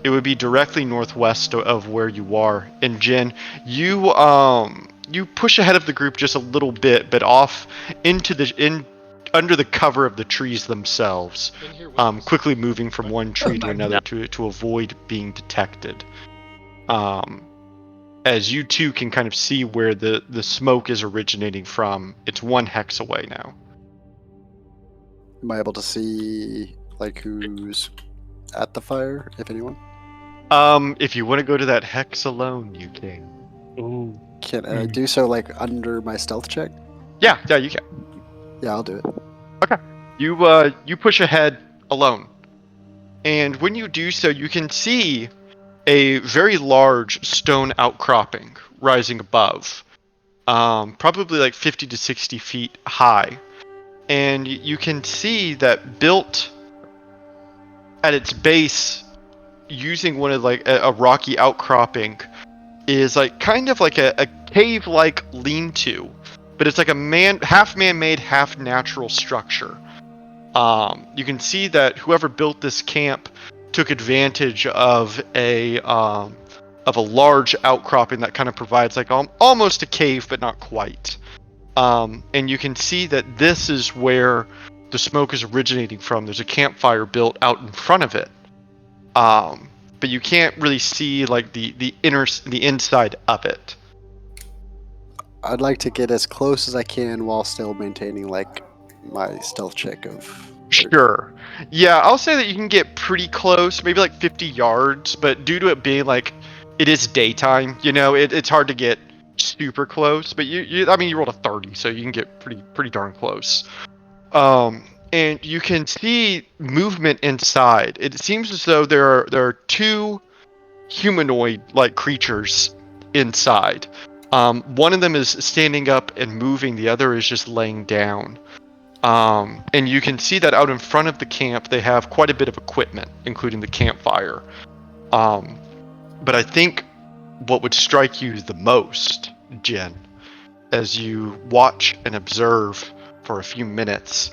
It would be directly northwest of where you are. And Jen, you you push ahead of the group just a little bit, but off into under the cover of the trees themselves. Quickly moving from one tree to another to avoid being detected. As you two can kind of see where the smoke is originating from, it's 1 hex away now. Am I able to see like who's at the fire, if anyone? If you want to go to that hex alone, you can. Ooh. Can I do so like under my stealth check? Yeah, you can. Yeah, I'll do it. Okay. You push ahead alone. And when you do so, you can see a very large stone outcropping rising above. Probably like 50 to 60 feet high. And you can see that built at its base using one of like a rocky outcropping is like kind of like a cave-like lean-to, but it's like a half man-made, half natural structure. You can see that whoever built this camp took advantage of a large outcropping that kind of provides like almost a cave, but not quite. And you can see that this is where the smoke is originating from. There's a campfire built out in front of it. But you can't really see like the inside of it. I'd like to get as close as I can while still maintaining like my stealth check of. Sure. Yeah, I'll say that you can get pretty close, maybe like 50 yards, but due to it being like it is daytime, it's hard to get super close. But you rolled a 30, so you can get pretty darn close. And you can see movement inside. It seems as though there are 2 humanoid-like creatures inside. One of them is standing up and moving. The other is just laying down. And you can see that out in front of the camp, they have quite a bit of equipment, including the campfire. But I think what would strike you the most, Jen, as you watch and observe for a few minutes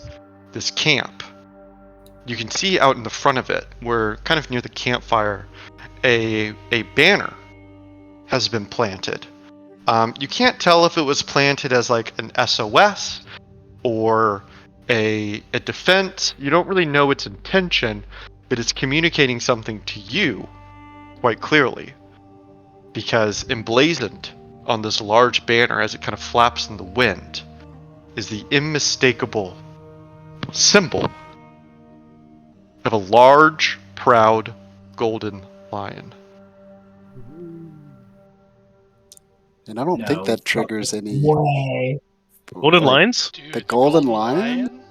this camp, you can see out in the front of it, where kind of near the campfire, a banner has been planted. You can't tell if it was planted as like an SOS or a defense. You don't really know its intention, but it's communicating something to you quite clearly. Because emblazoned on this large banner as it kind of flaps in the wind is the unmistakable symbol of a large, proud, golden lion. And I don't think that triggers any. Way. Golden lions? Dude, The golden lion?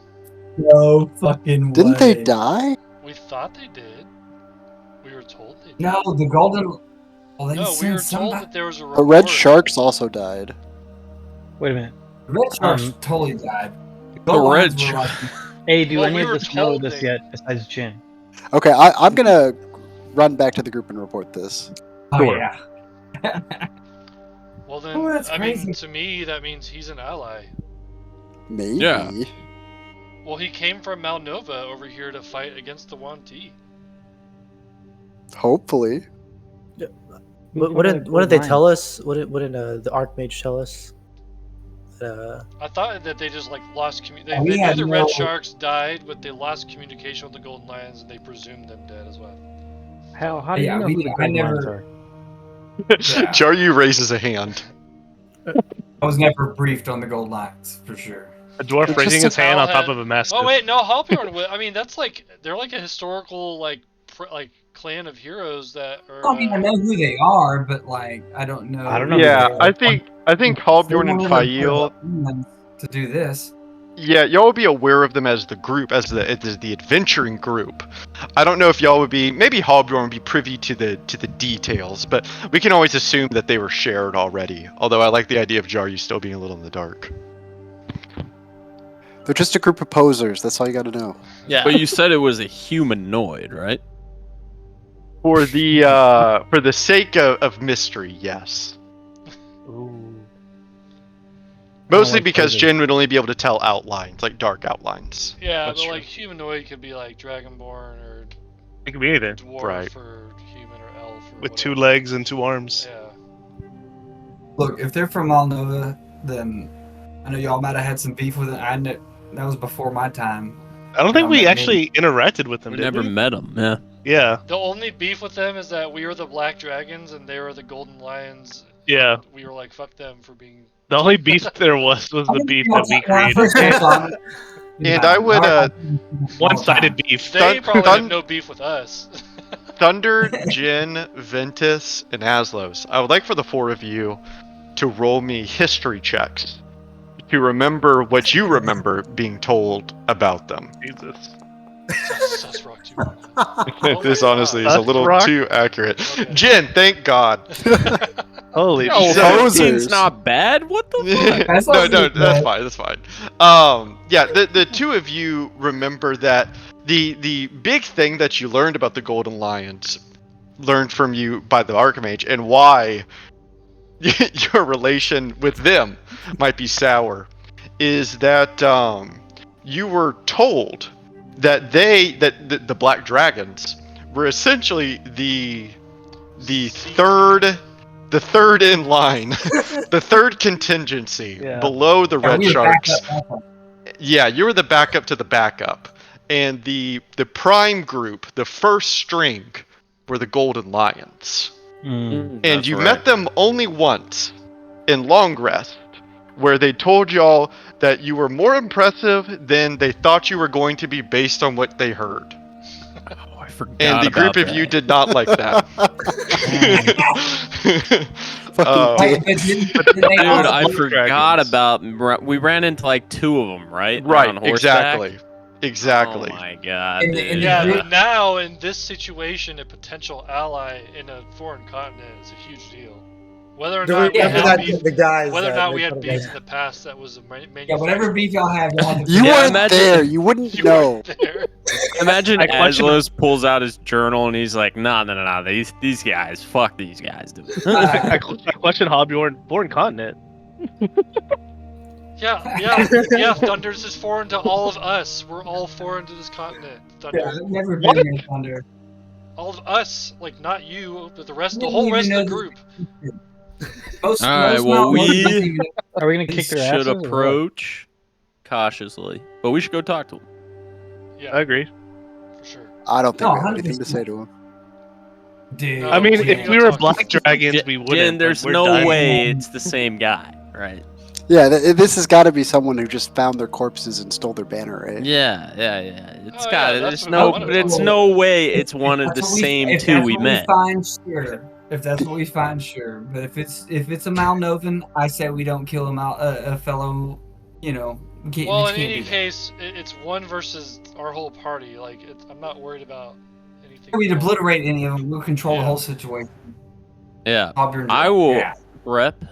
No fucking way. Didn't they die? We thought they did. We were told they did. No, the golden. Well, they No, we were sent told somebody. that there was a The reward. red sharks also died. Wait a minute. The red sharks totally died. The The gold red lions were like, Hey, do Well, any we of were us know told this they- yet besides Jin? Okay, I'm gonna run back to the group and report this. oh Sure. yeah. Well then, Oh, that's I crazy. mean, to me, that means he's an ally. Maybe. Yeah. Well, he came from Malnova over here to fight against the Wanti. Hopefully. What did they tell us? What did the Archmage tell us? I thought that they just like lost they We knew had the Red no- Sharks died, but they lost communication with the Golden Lions, and they presumed them dead as well. How do Yeah, you know we- who the I Golden never- Lions are? Yeah. Jaryu raises a hand. I was never briefed on the gold lions for sure. A dwarf It's raising just his hand on top of a mastiff. Oh wait, no, Halbjorn. I mean, that's like they're like a historical like clan of heroes that are. I mean, I know who they are, but like, I don't know. I don't know. Yeah, who I think Halbjorn and They wanted Fail. to do this. Yeah, y'all would be aware of them as the group, as the adventuring group. I don't know if y'all would be. Maybe Halbjorn would be privy to the details, but we can always assume that they were shared already. Although I like the idea of Jaryu still being a little in the dark. They're just a group of posers. That's all you got to know. Yeah. But you said it was a humanoid, right? For the sake of mystery, yes. Ooh. Mostly like because posers. Jin would only be able to tell outlines, like dark outlines. Yeah, That's but true. like humanoid could be like Dragonborn or It could be anything. dwarf Right. or human or elf or With 2 whatever. legs and 2 arms. Yeah. Look, if they're from Malnova, then I know y'all might have had some beef with it. That was before my time. I don't think Y'all we met me. actually interacted with them, We did never we? met him. Yeah. Yeah. The only beef with them is that we were the Black Dragons and they were the Golden Lions. Yeah. We were like, fuck them for being. The only beef there was the beef that we When I first created. came on, And I would, One-sided beef. They probably Thun- have no beef with us. Thunder, Jin, Ventus, and Aslos. I would like for the 4 of you to roll me history checks to remember what you remember being told about them. Jesus. Sus Rock 2. This my honestly is God. a little Rock? too accurate. Okay. Jin, thank God. Holy No, shit. Posers. 15's not bad. What the fuck? That's no, not no, too that's bad. fine. That's fine. Yeah, the 2 of you remember that the big thing that you learned about the Golden Lions, learned from you by the Archmage, and why your relation with them might be sour, is that you were told that the Black Dragons were essentially the third in line, the third contingency Yeah. below the Red we were Sharks. backed up. Yeah, you were the backup to the backup, and the prime group, the first string, were the Golden Lions. And That's you right. met them only once in Long Rest, where they told y'all that you were more impressive than they thought you were going to be based on what they heard. Oh, I forgot And the about group of that. you did not like that. Fucking Hey, dick. but didn't they Dude, also- I Black forgot Dragons. about. We ran into like 2 of them, right? Right, On horseback? exactly. Oh my god. In the- dude. in the Yeah, group- but now in this situation, a potential ally in a foreign continent is a huge deal. Whether or Do we not we remember had that beef, the guys? whether or that not made we fun had of beef us? in the past, that was a Yeah, whatever beef y'all have, y'all have to You Yeah, weren't imagine- there. You wouldn't You know. weren't there. Imagine I question- Aslos pulls out his journal and he's like, no. These guys, fuck these guys, dude. I question Hobby Foreign Continent. Yeah. Thunder's is foreign to all of us. We're all foreign to this continent. Thunder, Yeah, I've never What? been near Thunder. all of us, like not you, but the rest, the Didn't whole even rest of the know group. Most, Alright, most well, Mount London we- doesn't even- Are we gonna kick their asses? should or what? approach cautiously, but we should go talk to him. Yeah, I agree. for sure. I don't think No, we have anything to 100%. say to him. Dude. No, I mean, we if can we go were talk to Black them. Dragons, we wouldn't. Jen, there's Like, we're no dying. way it's the same guy, right? Yeah, this has got to be someone who just found their corpses and stole their banner, right? Yeah. It's Oh, got yeah, it. that's There's what no, I wanted but to it's talk no way it's one of That's the what same if 2 that's we what met. find, sure. If that's what we find, sure. But if it's a Malnovan, I say we don't kill a fellow. You know, we can't. Well, we in can't any do that. case, it's one versus our whole party. Like, I'm not worried about anything. We'd obliterate any of them. We'll control the Yeah. whole situation. Yeah, Auburn- I will Yeah. prep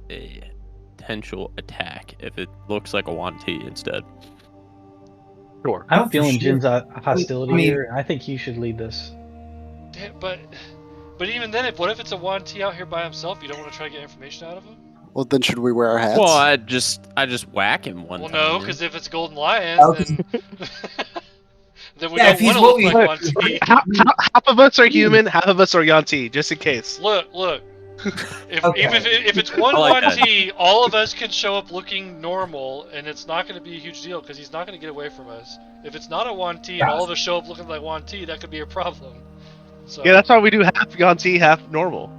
a potential attack if it looks like a Wanti instead. Sure. I'm for feeling sure. Jin's hostility I mean- here. I think you should lead this. Damn, but even then, what if it's a 1T out here by himself? You don't want to try to get information out of him? Well, then should we wear our hats? Well, I just whack him one Well, time. no, yeah. because if it's Golden Lions, Okay. then then we Yeah, if don't he's want to what look we- like 1T. Half of us are human, half of us are Yanti, just in case. Look. If, Okay. if it's one I like that. 1T, all of us can show up looking normal, and it's not going to be a huge deal because he's not going to get away from us. If it's not a 1T and all of us show up looking like 1T, that could be a problem. So Yeah, that's why we do half Yanti, half normal.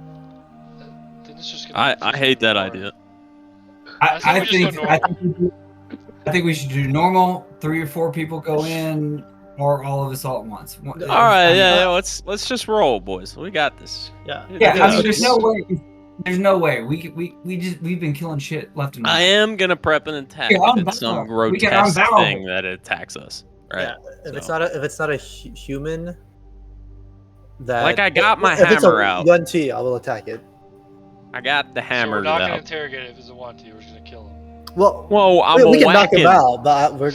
then it's just gonna I hate that idea. I think we just go I think we should do normal. 3 or 4 people go in, or all of us all at once. All right, yeah, let's just roll, boys. We got this. Yeah. Yeah, I mean, It's- there's no way. There's no way we've been killing shit left and right. I am gonna prep an attack Yeah, if I'm it's some down. We can- I'm grotesque down. thing that attacks us. Right. Yeah, if it's So- not a human, that Like, I got my if it's hammer a out. Gun T, I will attack it. I got the So we're hammers not going to out. interrogate it if it's a 1T. We're just going to kill him. Well, Whoa, I'm we can knock him whacking. out, but we're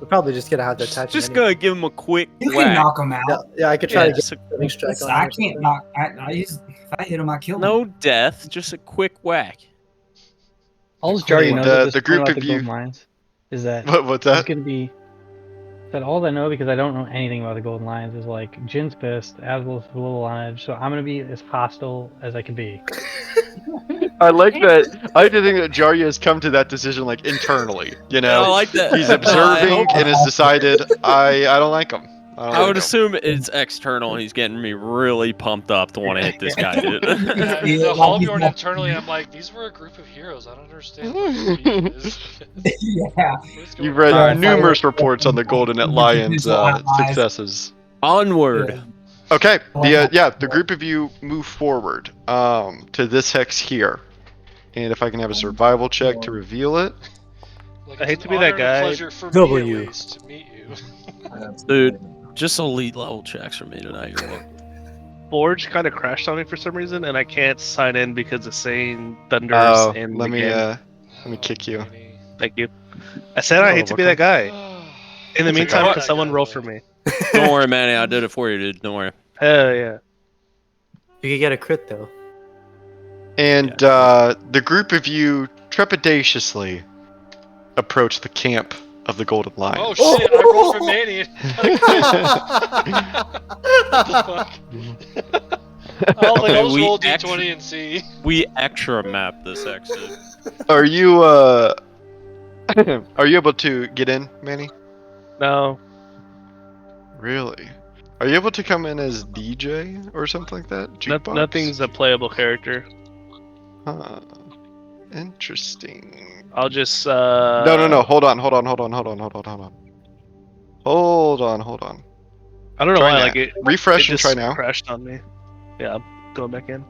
probably just gonna have to attack Just him. gonna give him a quick You can whack. knock them out. Yeah, I could try Yeah, to just get a strike Listen, on him I or can't something. knock. If I hit him, I kill him. no death, just a quick whack. All Jardy knows The- at this the point group about of the you- Golden Lions is that What's he's that? gonna be Said all I know because I don't know anything about the Golden Lions is like Jin's pissed, Aswell's a little alive, so I'm gonna be as hostile as I can be. I like that. I like to think that Jarya has come to that decision like internally. You Yeah, I know, like that. he's No, I observing hope. and has decided I don't like him. I don't I like would him. assume it's external, and he's getting me really pumped up to want to hit this guy, dude. Yeah, Yeah, the like Halbjorn he's- internally, I'm like, these were a group of heroes. I don't understand what the beef is. Yeah. What is going You've on? read Yeah, it's like- numerous reports on the Golden Lions' Potential allies. successes. Onward. Okay, like that. the group of you move forward to this hex here, and if I can have a survival check to reveal it. Like, I it's hate an to be honor that and guy. pleasure for me W. at least to meet you. Dude, just elite level checks for me tonight. You're welcome. Forge kind of crashed on me for some reason, and I can't sign in because it's saying Thunders in Let the me game. let me kick you. Manny. Thank you. I said I hate to be that guy. In the That's meantime, okay. can someone roll for me? Don't worry, Manny. I did it for you, dude. Don't worry. Hell yeah. You could get a crit though. And the group of you trepidatiously approach the camp of the Golden Lion. Oh shit! I rolled for Manny. What the fuck? I'll Okay, just we roll actually- d20 and see. We extra map this exit. Are you are you able to get in, Manny? No. Really? Are you able to come in as DJ or something like that? Jukebox? Nothing's a playable character. Huh. Interesting. I'll just No. Hold on. Hold on. I don't know Try why, now. like it Refresh it and just try now. crashed on me. Yeah, I'm going back in.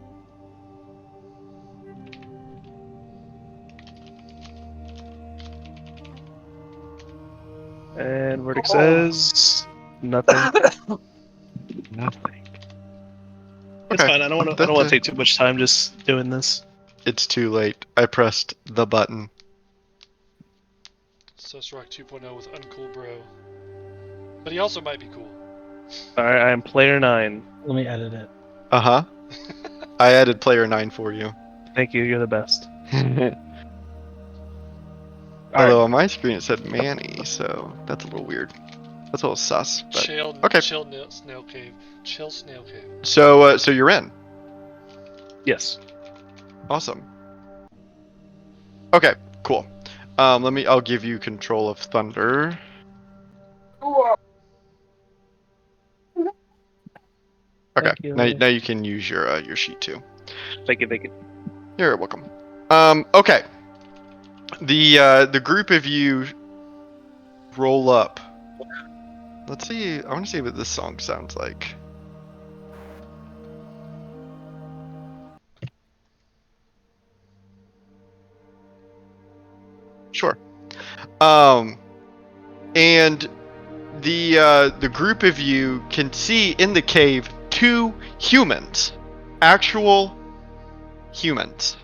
And verdict says nothing. Nothing. It's Okay. fine. I don't want to take too much time just doing this. It's too late. I pressed the button. Susrock 2.0 with Uncool Bro. But he also might be cool. All right, I am player 9. Let me edit it. Uh-huh. I added player 9 for you. Thank you. You're the best. Although on my screen it said Manny, so that's a little weird. That's a little sus. But... Chill, okay. chill snail cave. Chill snail cave. So you're in. Yes. Awesome. Okay, cool. I'll give you control of Thunder. Okay, Thank you. now you can use your sheet too. Thank you. You're welcome. Okay. The group of you roll up. Let's see. I want to see what this song sounds like. Sure. And the group of you can see in the cave 2 humans, actual humans,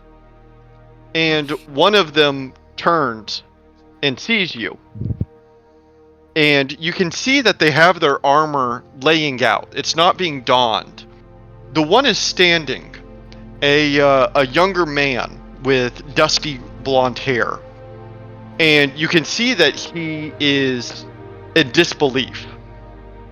and one of them turns and sees you. And you can see that they have their armor laying out. It's not being donned. The one is standing, a younger man with dusty blonde hair. And you can see that he is in disbelief.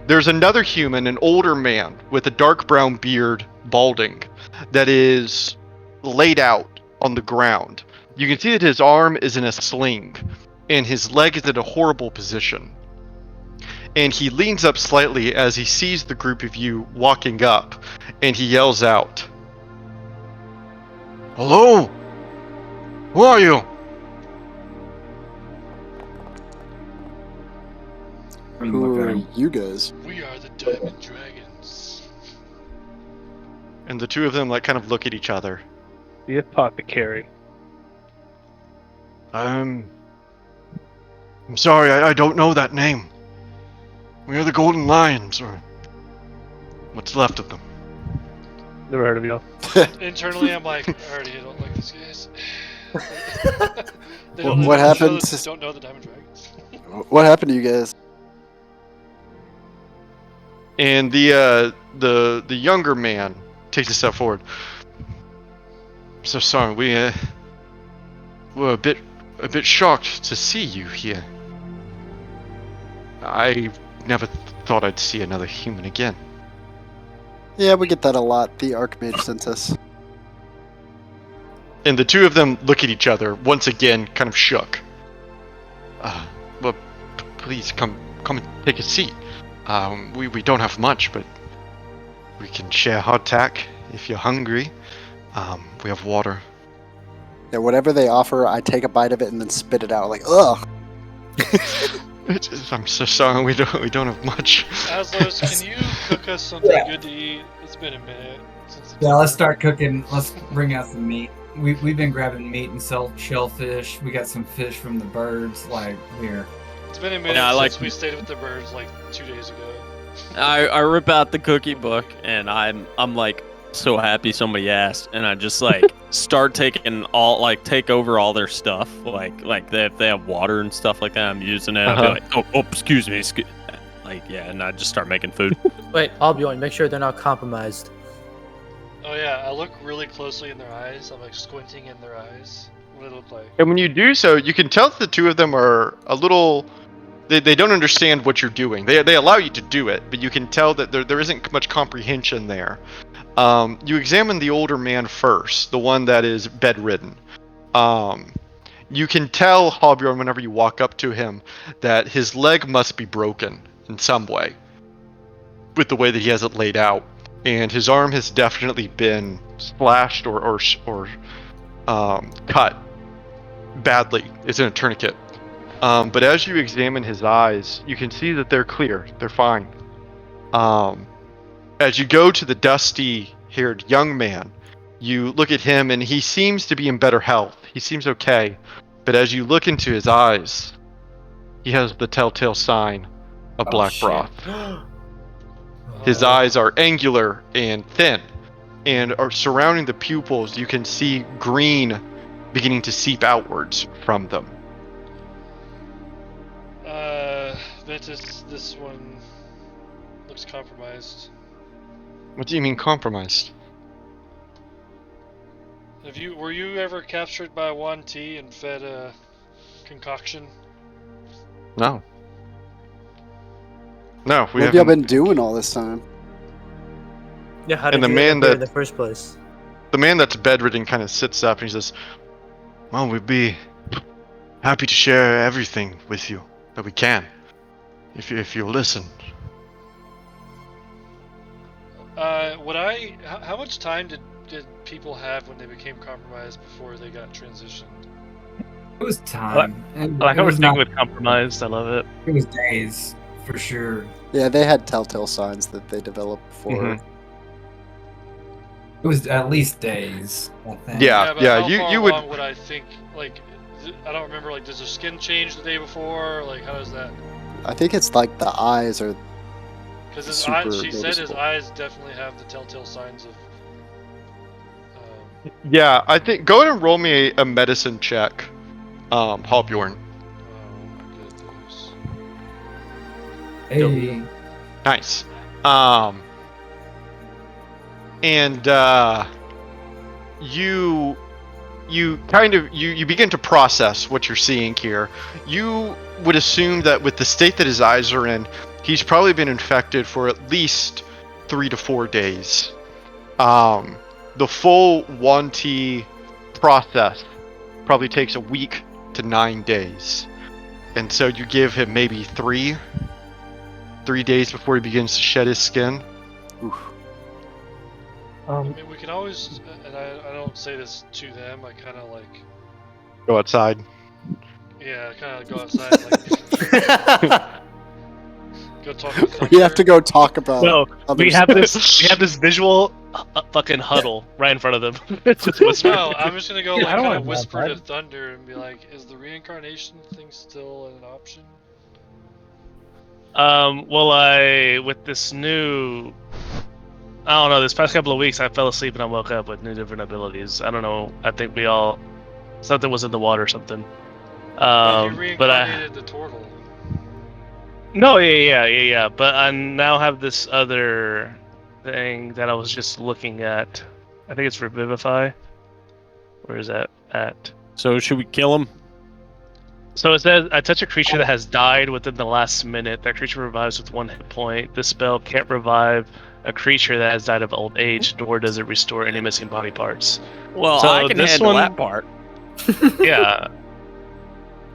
There's another human, an older man with a dark brown beard, balding, that is laid out on the ground. You can see that his arm is in a sling, and his leg is in a horrible position. And he leans up slightly as he sees the group of you walking up, and he yells out, "Hello? Who are you?" Who are you guys? We are the Diamond Dragons. And the two of them kind of look at each other. The apothecary. I'm sorry, I don't know that name. We are the Golden Lions, or what's left of them. Never heard of y'all. Internally, I'm like, I already don't like these guys. They What they show happened that to- they don't know the Diamond Dragons. What happened to you guys? And the younger man takes a step forward. I'm so sorry, we're a bit shocked to see you here. I never thought I'd see another human again. Yeah, we get that a lot. The Archmage sent us. And the two of them look at each other, once again, kind of shook. Well, please come and take a seat. We don't have much, but we can share hardtack if you're hungry. We have water. Yeah, whatever they offer, I take a bite of it and then spit it out. Like, ugh. I'm so sorry, we don't have much. Aslos, can you cook us something good to eat? It's been a minute since. Yeah, let's start cooking. Let's bring out some meat. We've been grabbing meat and shellfish. We got some fish from the birds. Like here. It's been a minute since we stayed with the birds like 2 days ago. I rip out the cookie book and I'm like so happy somebody asked, and I just like start taking take over all their stuff, like if they have water and stuff like that, I'm using it. I'll be like, oh, excuse me, like yeah, and I just start making food. Wait, Albion, make sure they're not compromised. Oh yeah, I look really closely in their eyes. I'm like squinting in their eyes. What do they look like? And when you do so, you can tell that the two of them are a little. They don't understand what you're doing. They allow you to do it, but you can tell that there isn't much comprehension there. You examine the older man first, the one that is bedridden. You can tell Hobjorn whenever you walk up to him that his leg must be broken in some way, with the way that he has it laid out, and his arm has definitely been slashed or cut badly. It's in a tourniquet. But as you examine his eyes, you can see that they're clear. They're fine. As you go to the dusty-haired young man, you look at him and he seems to be in better health. He seems okay. But as you look into his eyes, he has the telltale sign of black broth. His eyes are angular and thin, and are surrounding the pupils. You can see green beginning to seep outwards from them. Ventus, this one looks compromised. What do you mean compromised? Were you ever captured by 1T and fed a concoction? No. No, we What have y'all haven't. been doing all this time? Yeah, how did And the you man end up here in that- the first place? The man that's bedridden kind of sits up and he says, "Well, we'd be happy to share everything with you that we can, if you listen." How much time did people have when they became compromised before they got transitioned? It was time. I like how we're sticking with compromised. I love it. It was days for sure. Yeah, they had telltale signs that they developed before. Mhm. It was at least days. I think. Yeah, but yeah. how You far you would. along would I think like? I don't remember. Like, does their skin change the day before? Like, how does that? I think it's like the eyes are. Because his Super eyes, she said his noticeable. eyes definitely have the telltale signs of. Yeah, I think. Go ahead and roll me a medicine check, Hobjorn. Oh my goodness. Hey. Nice. And you kind of you begin to process what you're seeing here. You would assume that with the state that his eyes are in, he's probably been infected for at least 3 to 4 days. The full 1T process probably takes a week to 9 days. And so you give him maybe 3 days before he begins to shed his skin. Oof. I mean, we can always, and I don't say this to them. I kind of like, Go outside. yeah, kind of go outside, and, like, go talk to Thunder. We have to go talk about. No, other we have stuff. this visual fucking huddle right in front of them. It's just whispering. No, I'm just gonna go Yeah, I like don't kind wanna of go whisper to outside. Thunder and be like, "Is the reincarnation thing still an option?" Well, with this new, I don't know, this past couple of weeks, I fell asleep and I woke up with new different abilities. I don't know. I think something was in the water or something. But you But reincarnated the turtle. no, yeah. But I now have this other thing that I was just looking at. I think it's Revivify. Where is that at? So should we kill him? So it says, I touch a creature that has died within the last minute. That creature revives with 1 hit point. This spell can't revive a creature that has died of old age, nor does it restore any missing body parts. Well, So I can this handle one- that part. Yeah.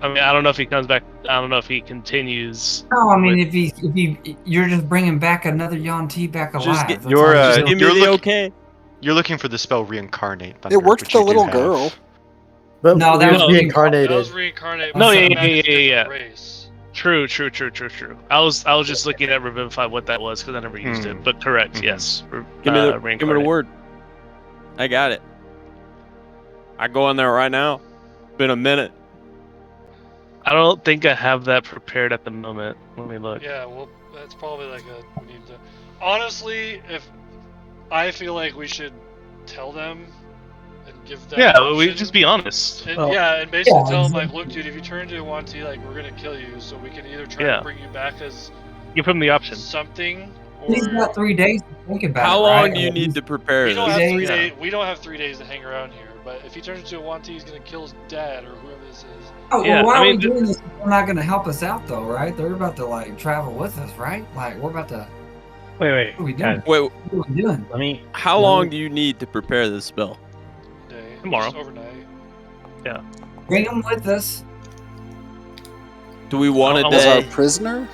I mean, I don't know if he comes back. I don't know if he continues. No, I mean, if you're just bringing back another Yuan-Ti back alive. Just That's You're, all Just you give do. me the look- okay. You're looking for the spell reincarnate. It Thunder, worked which for the you do little have. girl. But No, that we was That reincarnated. was reincarnate. No, but yeah, back as a yeah, different race. True. I was just looking at Revivify what that was because I never used it. But correct, Mhm. yes. Give me the Reincarnate. word. I got it. I go in there right now. Been a minute. I don't think I have that prepared at the moment. Let me look. Yeah, well, that's probably like a. We need to. Honestly, if I feel like we should tell them and give them. Yeah, an we option. just be honest. And, Well, yeah, and basically yeah, tell them like, exactly. look, dude, if you turn into a Yuan-Ti, like we're gonna kill you. So we can either try Yeah. to bring you back as Give him the option. something, or He's got 3 days to think about How it. long right? do you need to prepare we don't this? have 3 3 days. days. We don't have 3 days to hang around here. But if he turns into a Yuan-Ti, he's gonna kill his dad or whoever this is. Oh, Yeah, well, why I are mean, we doing this? They're not going to help us out, though, right? They're about to like travel with us, right? Like we're about to. Wait, What are we doing? guys, Wait, What are we doing? let me. how long do you need to prepare this spell? Day. Tomorrow. Just overnight. Bring them with us. Do we want a I'll- As our day? prisoner?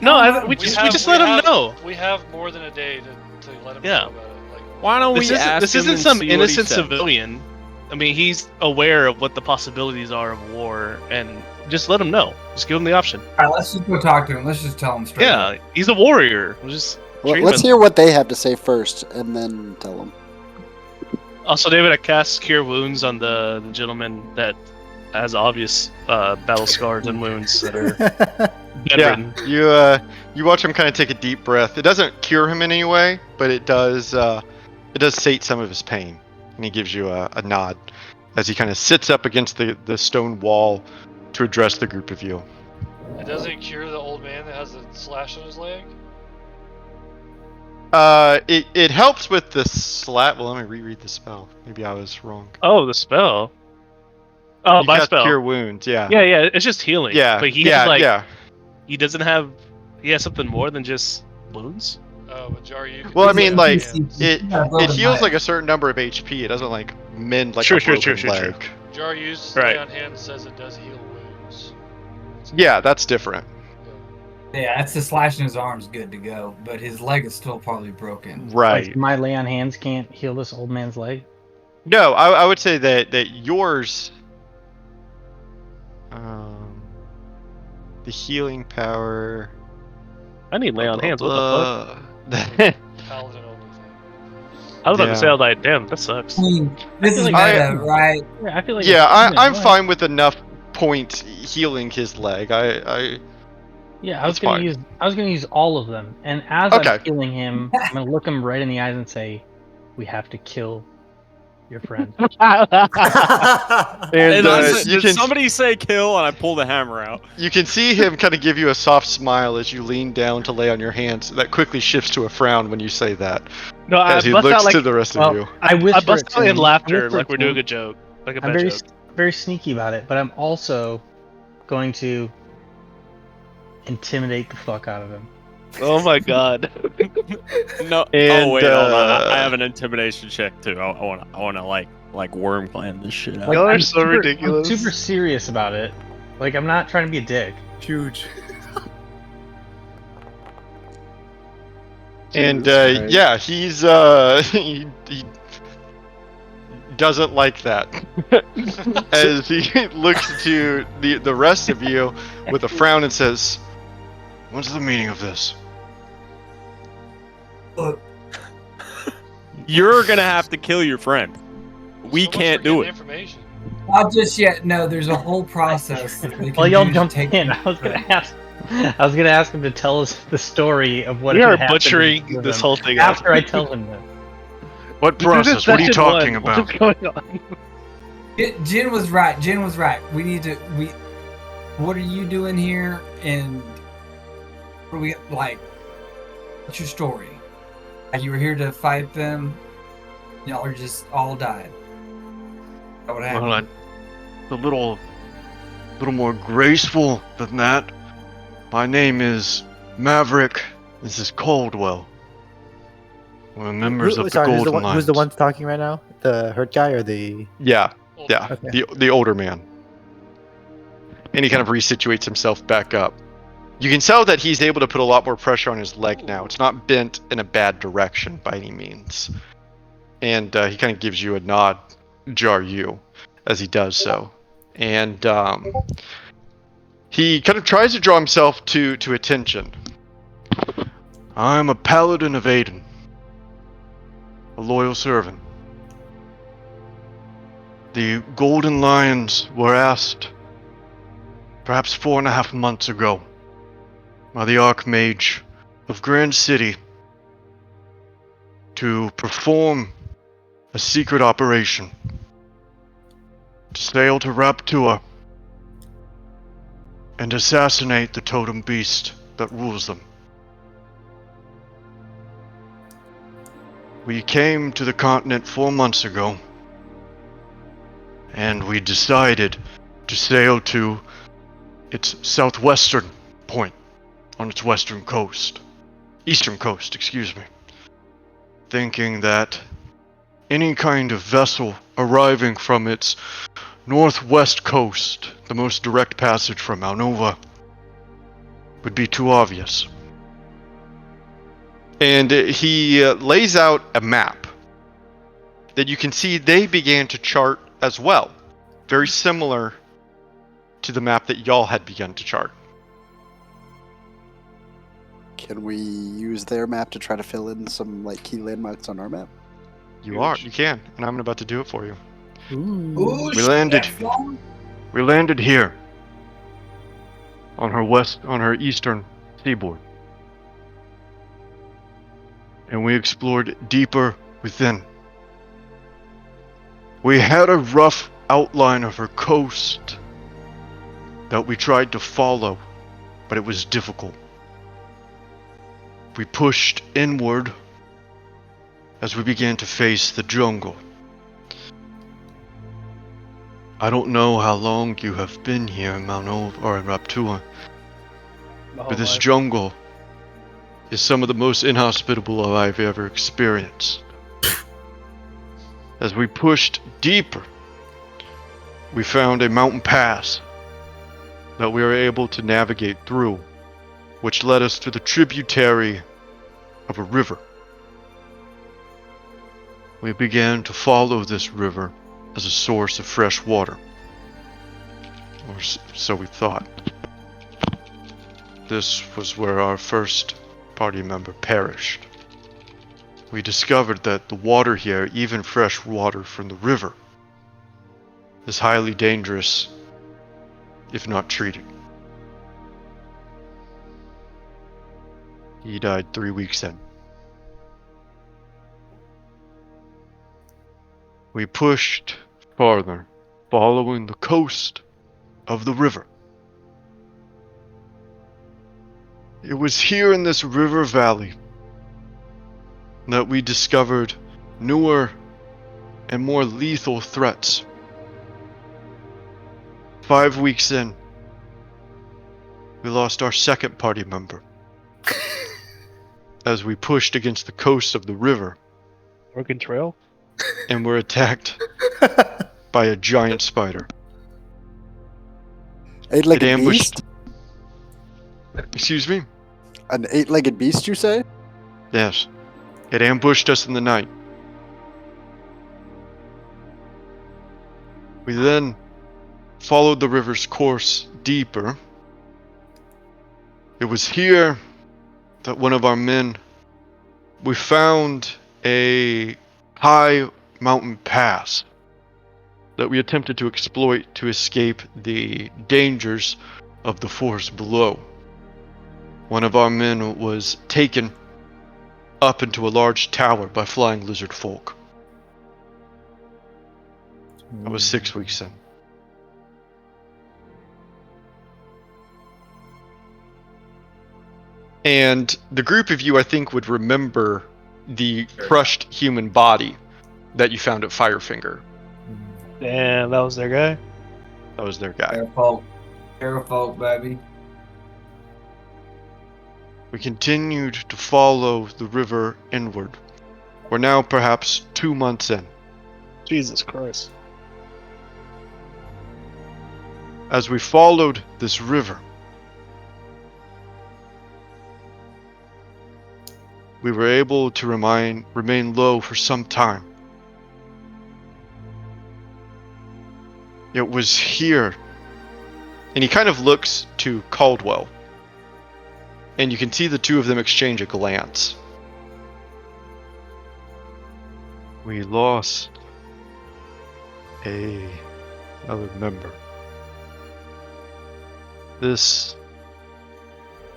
No, we just let him know. We have more than a day to let him Yeah. know about it. Like, Why don't This we isn't, ask this him isn't and some see what he innocent says? civilian. I mean, he's aware of what the possibilities are of war, and just let him know. Just give him the option. All right, let's just go talk to him. Let's just tell him straight. Yeah, up. he's a warrior. We'll just Well, treat let's him. hear what they have to say first, and then tell them. Also, David, I cast Cure Wounds on the gentleman that has obvious battle scars and wounds that are bedridden. Yeah, you watch him kind of take a deep breath. It doesn't cure him in any way, but it does sate some of his pain, and he gives you a nod as he kind of sits up against the stone wall to address the group of you. it doesn't cure the old man that has a slash on his leg. It helps with the slap. Well, let me reread the spell. Maybe I was wrong. Oh, the spell. Oh, You my cast spell. Cure Wounds. Yeah. Yeah, it's just healing. Yeah. But he yeah. has, like, yeah. he doesn't have. He has something more than just wounds. Oh, but Jar, you. Can Well, I do mean, that. like, Yeah. it heals like a certain number of HP. It doesn't like mend like True, a true, broken true, true, leg. true. Jar used Right. lay on hand says it does heal wounds. Yeah, that's different. Yeah, that's the slash in his arm's good to go, but his leg is still probably broken. Right. Like, my lay on hands can't heal this old man's leg. No, I would say that yours, the healing power. I need lay on hands. What the fuck? fuck? Paladin only thing. I was about Yeah. to say, I was like, damn, that sucks. I mean, this is like meta, right? Yeah, I feel like. Yeah, it's- I'm go ahead. fine with enough points healing his leg. Yeah, I was It's gonna fine. use all of them, and as Okay. I'm healing him, I'm gonna look him right in the eyes and say, "We have to kill your friend." And, And I said, you did can somebody say kill? And I pull the hammer out. you can see him kind of give you a soft smile as you lean down to lay on your hands. That quickly shifts to a frown when you say that, No, I as he bust looks out like to the rest of you. I whisper I it bust to out in him. I laughter, whisper like it we're to doing him. a joke, like a I'm bad very, joke. very sneaky about it, but I'm also going to intimidate the fuck out of him. Oh my god. No. And, oh wait, hold on. I uh, have an intimidation check too. I wanna like worm clan this shit out. Y'all are I'm so super, ridiculous. I'm super serious about it. Like, I'm not trying to be a dick. Huge. And Jesus Christ. yeah, he's he doesn't like that. As he looks to the rest of you with a frown and says, "What's the meaning of this?" Look, You're gonna have to kill your friend. We So much can't for do getting it. Information. not just yet. No, there's a whole process. That they can Well, y'all do to jumped take in. I was gonna ask him to tell us the story of what We had are happened butchering with this him whole thing. after I tell him this. What This isn't process? What are you session talking one. about? What's going on? Jen was right. Jen was right. We need to. What are you doing here? And what are we like? What's your story? You were here to fight them. Y'all are just all died. That would happen. Well, the little more graceful than that. My name is Maverick. This is Caldwell. We're members of the Golden Lions. Who's the one talking right now? The hurt guy or the? Yeah, Old yeah, man. Okay. the older man. And he kind of resituates himself back up. You can tell that he's able to put a lot more pressure on his leg now. It's not bent in a bad direction by any means. And he kind of gives you a nod, jar you, as he does so. And he kind of tries to draw himself to attention. I'm a paladin of Aiden. A loyal servant. The Golden Lions were asked, perhaps 4.5 months ago, by the Archmage of Grand City to perform a secret operation to sail to Raptua and assassinate the totem beast that rules them. We came to the continent 4 months ago, and we decided to sail to its southwestern point on its western coast. Eastern coast, excuse me. Thinking that any kind of vessel arriving from its northwest coast, the most direct passage from Malnova, would be too obvious. And he lays out a map that you can see they began to chart as well. Very similar to the map that y'all had begun to chart. Can we use their map to try to fill in some like key landmarks on our map? You can, and I'm about to do it for you. Ooh, We landed. that's long. We landed here on her eastern seaboard. And we explored deeper within. We had a rough outline of her coast that we tried to follow, but it was difficult. We pushed inward as we began to face the jungle. I don't know how long you have been here in Malnova or in Raptua, but this jungle is some of the most inhospitable I've ever experienced. As we pushed deeper, we found a mountain pass that we were able to navigate through, which led us to the tributary of a river. We began to follow this river as a source of fresh water, or so we thought. This was where our first party member perished. We discovered that the water here, even fresh water from the river, is highly dangerous if not treated. He died 3 weeks in. We pushed farther, following the coast of the river. It was here in this river valley that we discovered newer and more lethal threats. 5 weeks in, we lost our second party member as we pushed against the coast of the river Oregon Trail? and were attacked by a giant spider. Eight-legged It ambushed- beast? Excuse me? An eight-legged beast, you say? Yes. It ambushed us in the night. We then followed the river's course deeper. It was here that one of our men, we found a high mountain pass that we attempted to exploit to escape the dangers of the forest below. One of our men was taken up into a large tower by flying lizard folk. I was 6 weeks in. And the group of you, I think, would remember the crushed human body that you found at Firefinger. Damn, that was their guy? That was their guy. Their fault. Hero folk, baby. We continued to follow the river inward. We're now perhaps 2 months in. Jesus Christ. As we followed this river, we were able to remain low for some time. It was here, and he kind of looks to Caldwell, and you can see the two of them exchange a glance. We lost another member. This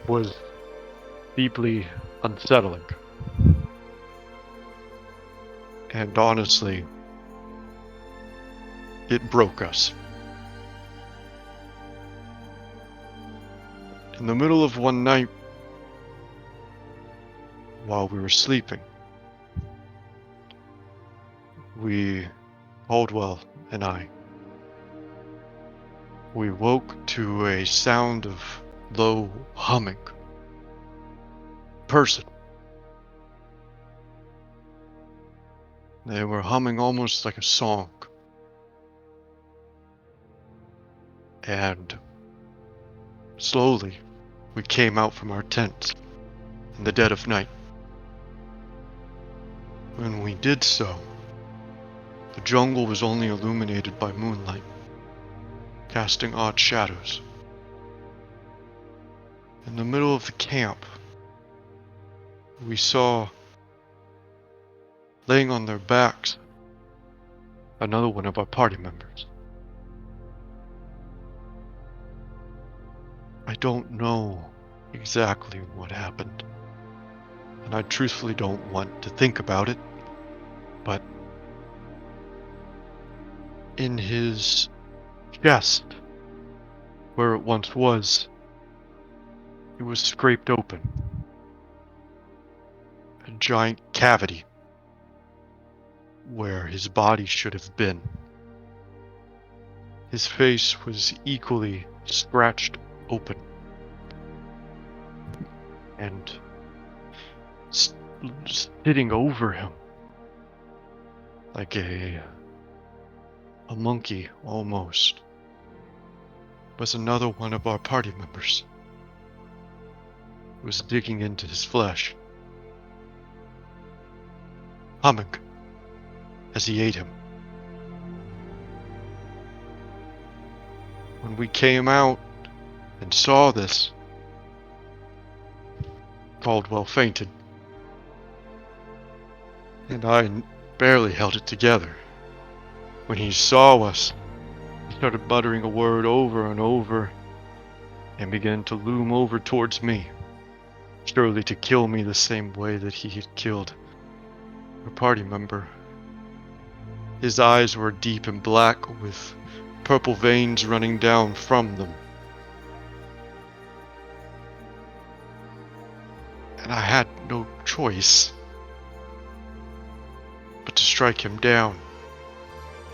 was deeply unsettling. And honestly, it broke us. In the middle of one night, while we were sleeping, Caldwell and I, we woke to a sound of low humming. Person. They were humming almost like a song. And slowly, we came out from our tents in the dead of night. When we did so, the jungle was only illuminated by moonlight, casting odd shadows. In the middle of the camp, we saw, laying on their backs, another one of our party members. I don't know exactly what happened, and I truthfully don't want to think about it, but in his chest, where it once was, it was scraped open. A giant cavity where his body should have been. His face was equally scratched open. And sitting over him, like a monkey almost, was another one of our party members. It was digging into his flesh, humming as he ate him. When we came out and saw this, Caldwell fainted, and I barely held it together. When he saw us, he started muttering a word over and over and began to loom over towards me, surely to kill me the same way that he had killed a party member. His eyes were deep and black with purple veins running down from them. And I had no choice but to strike him down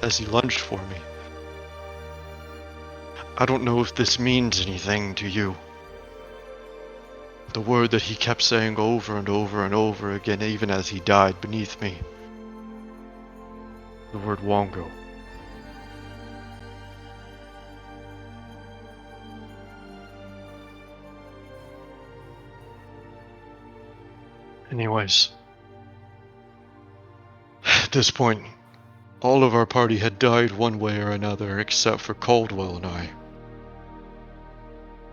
as he lunged for me. I don't know if this means anything to you. The word that he kept saying over and over and over again, even as he died beneath me. The word Wongo. Anyways, at this point, all of our party had died one way or another except for Caldwell and I.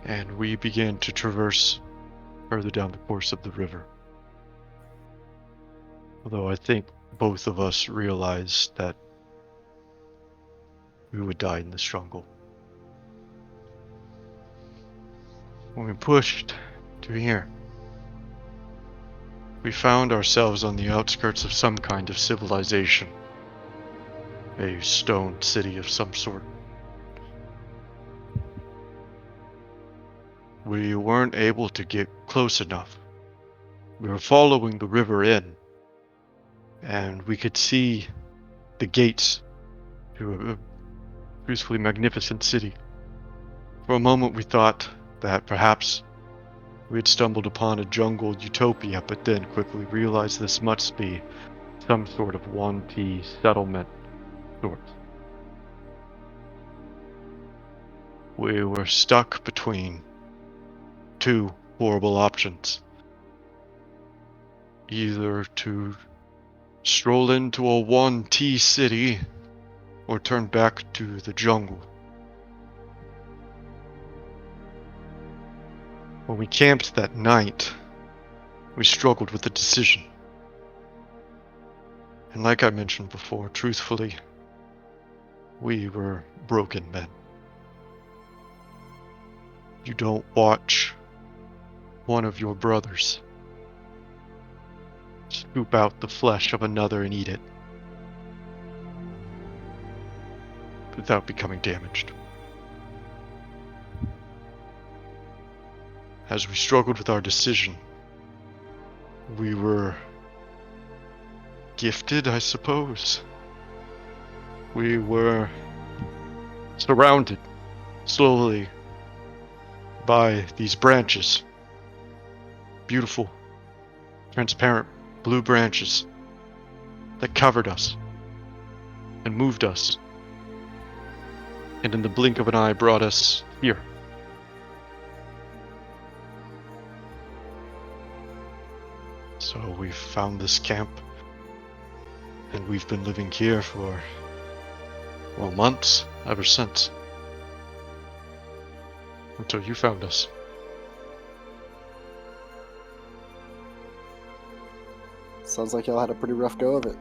And we began to traverse further down the course of the river. Although I think both of us realized that we would die in this jungle. When we pushed to here, we found ourselves on the outskirts of some kind of civilization. A stone city of some sort. We weren't able to get close enough. We were following the river in, and we could see the gates to a beautifully magnificent city. For a moment we thought that perhaps we had stumbled upon a jungle utopia, but then quickly realized this must be some sort of 1T settlement sort. We were stuck between two horrible options. Either to stroll into a 1T city or turn back to the jungle. When we camped that night, we struggled with the decision. And like I mentioned before, truthfully, we were broken men. You don't watch one of your brothers scoop out the flesh of another and eat it without becoming damaged. As we struggled with our decision, we were gifted, I suppose. We were surrounded slowly by these branches. Beautiful, transparent blue branches that covered us and moved us, and in the blink of an eye brought us here. So we've found this camp, and we've been living here for, well, months, ever since. Until you found us. Sounds like y'all had a pretty rough go of it.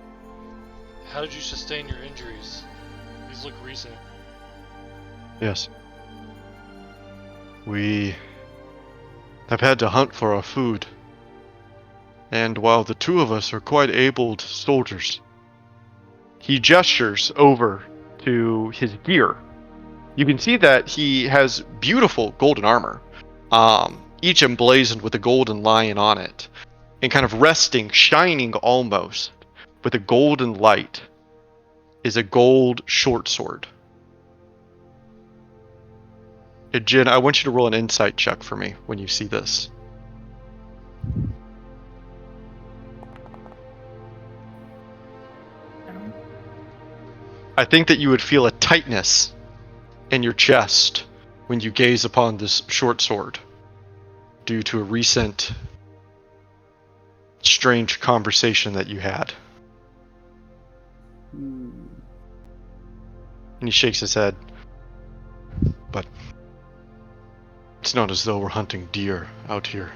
How did you sustain your injuries? These look recent. Yes. We have had to hunt for our food. And while the two of us are quite abled soldiers, he gestures over to his gear. You can see that he has beautiful golden armor, each emblazoned with a golden lion on it, and kind of resting, shining almost, with a golden light, is a gold short sword. Jin, I want you to roll an insight check for me when you see this. I think that you would feel a tightness in your chest when you gaze upon this short sword due to a recent strange conversation that you had. And he shakes his head. But it's not as though we're hunting deer out here.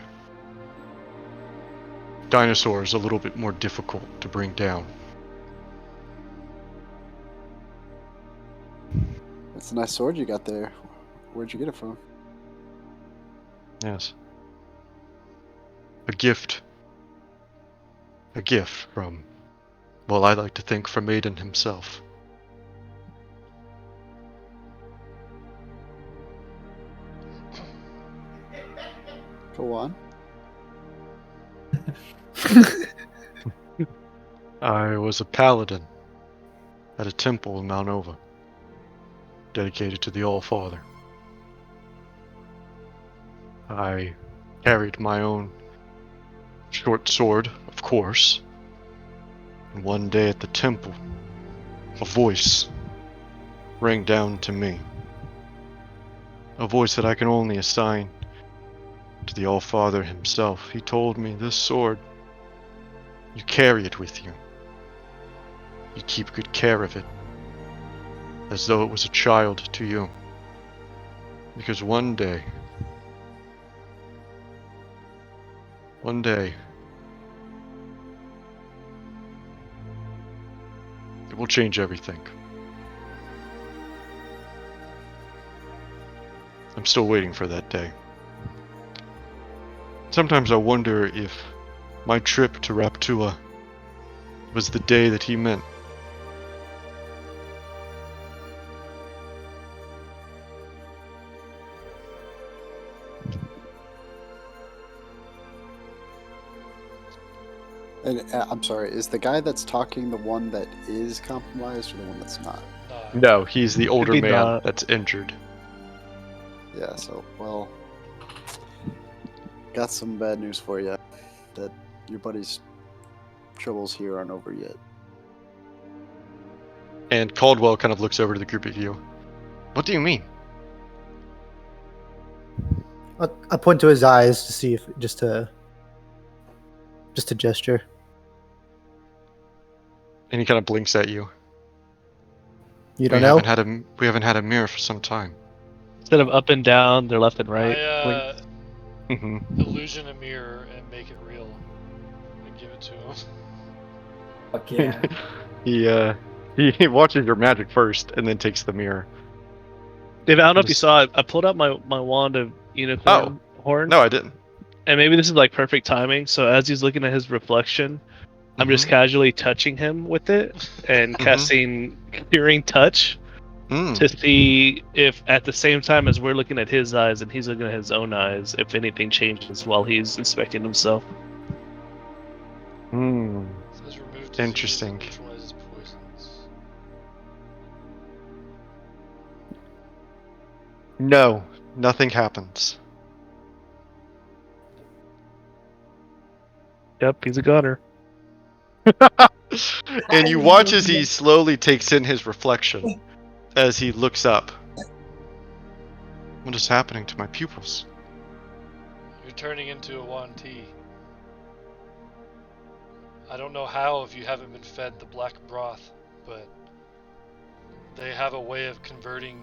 Dinosaurs a little bit more difficult to bring down. It's a nice sword you got there. Where'd you get it from? Yes. A gift. A gift from, well, I like to think from Aiden himself. Go on. I was a paladin at a temple in Malnova, dedicated to the All-Father. I carried my own short sword, of course, and one day at the temple, a voice rang down to me. A voice that I can only assign to the All-Father himself. He told me, this sword, you carry it with you. You keep good care of it, as though it was a child to you. Because one day, it will change everything. I'm still waiting for that day. Sometimes I wonder if my trip to Raptua was the day that he meant. And I'm sorry, is the guy that's talking the one that is compromised or the one that's not? No, he's the older be man not. that's injured. Yeah, so, well, got some bad news for you. That your buddy's troubles here aren't over yet. And Caldwell kind of looks over to the group of you. What do you mean? I point to his eyes to see if just to gesture. And he kind of blinks at you. You don't know? We haven't had a mirror for some time. Instead of up and down, they're left and right. I Mm-hmm. illusion a mirror and make it real, and give it to him. Fuck yeah. He watches your magic first, and then takes the mirror. Dave, I don't know if you saw it. I pulled out my wand of unicorn horn. No, I didn't. And maybe this is like perfect timing. So as he's looking at his reflection, I'm just casually touching him with it and casting Curing Touch to see if at the same time as we're looking at his eyes and he's looking at his own eyes, if anything changes while he's inspecting himself. Hmm. Says remove disease Interesting. and neutralizes poisons. No, nothing happens. Yep, he's a gunner. And you watch as he slowly takes in his reflection as he looks up. What is happening to my pupils? You're turning into a Wanti. I don't know how if you haven't been fed the black broth, but they have a way of converting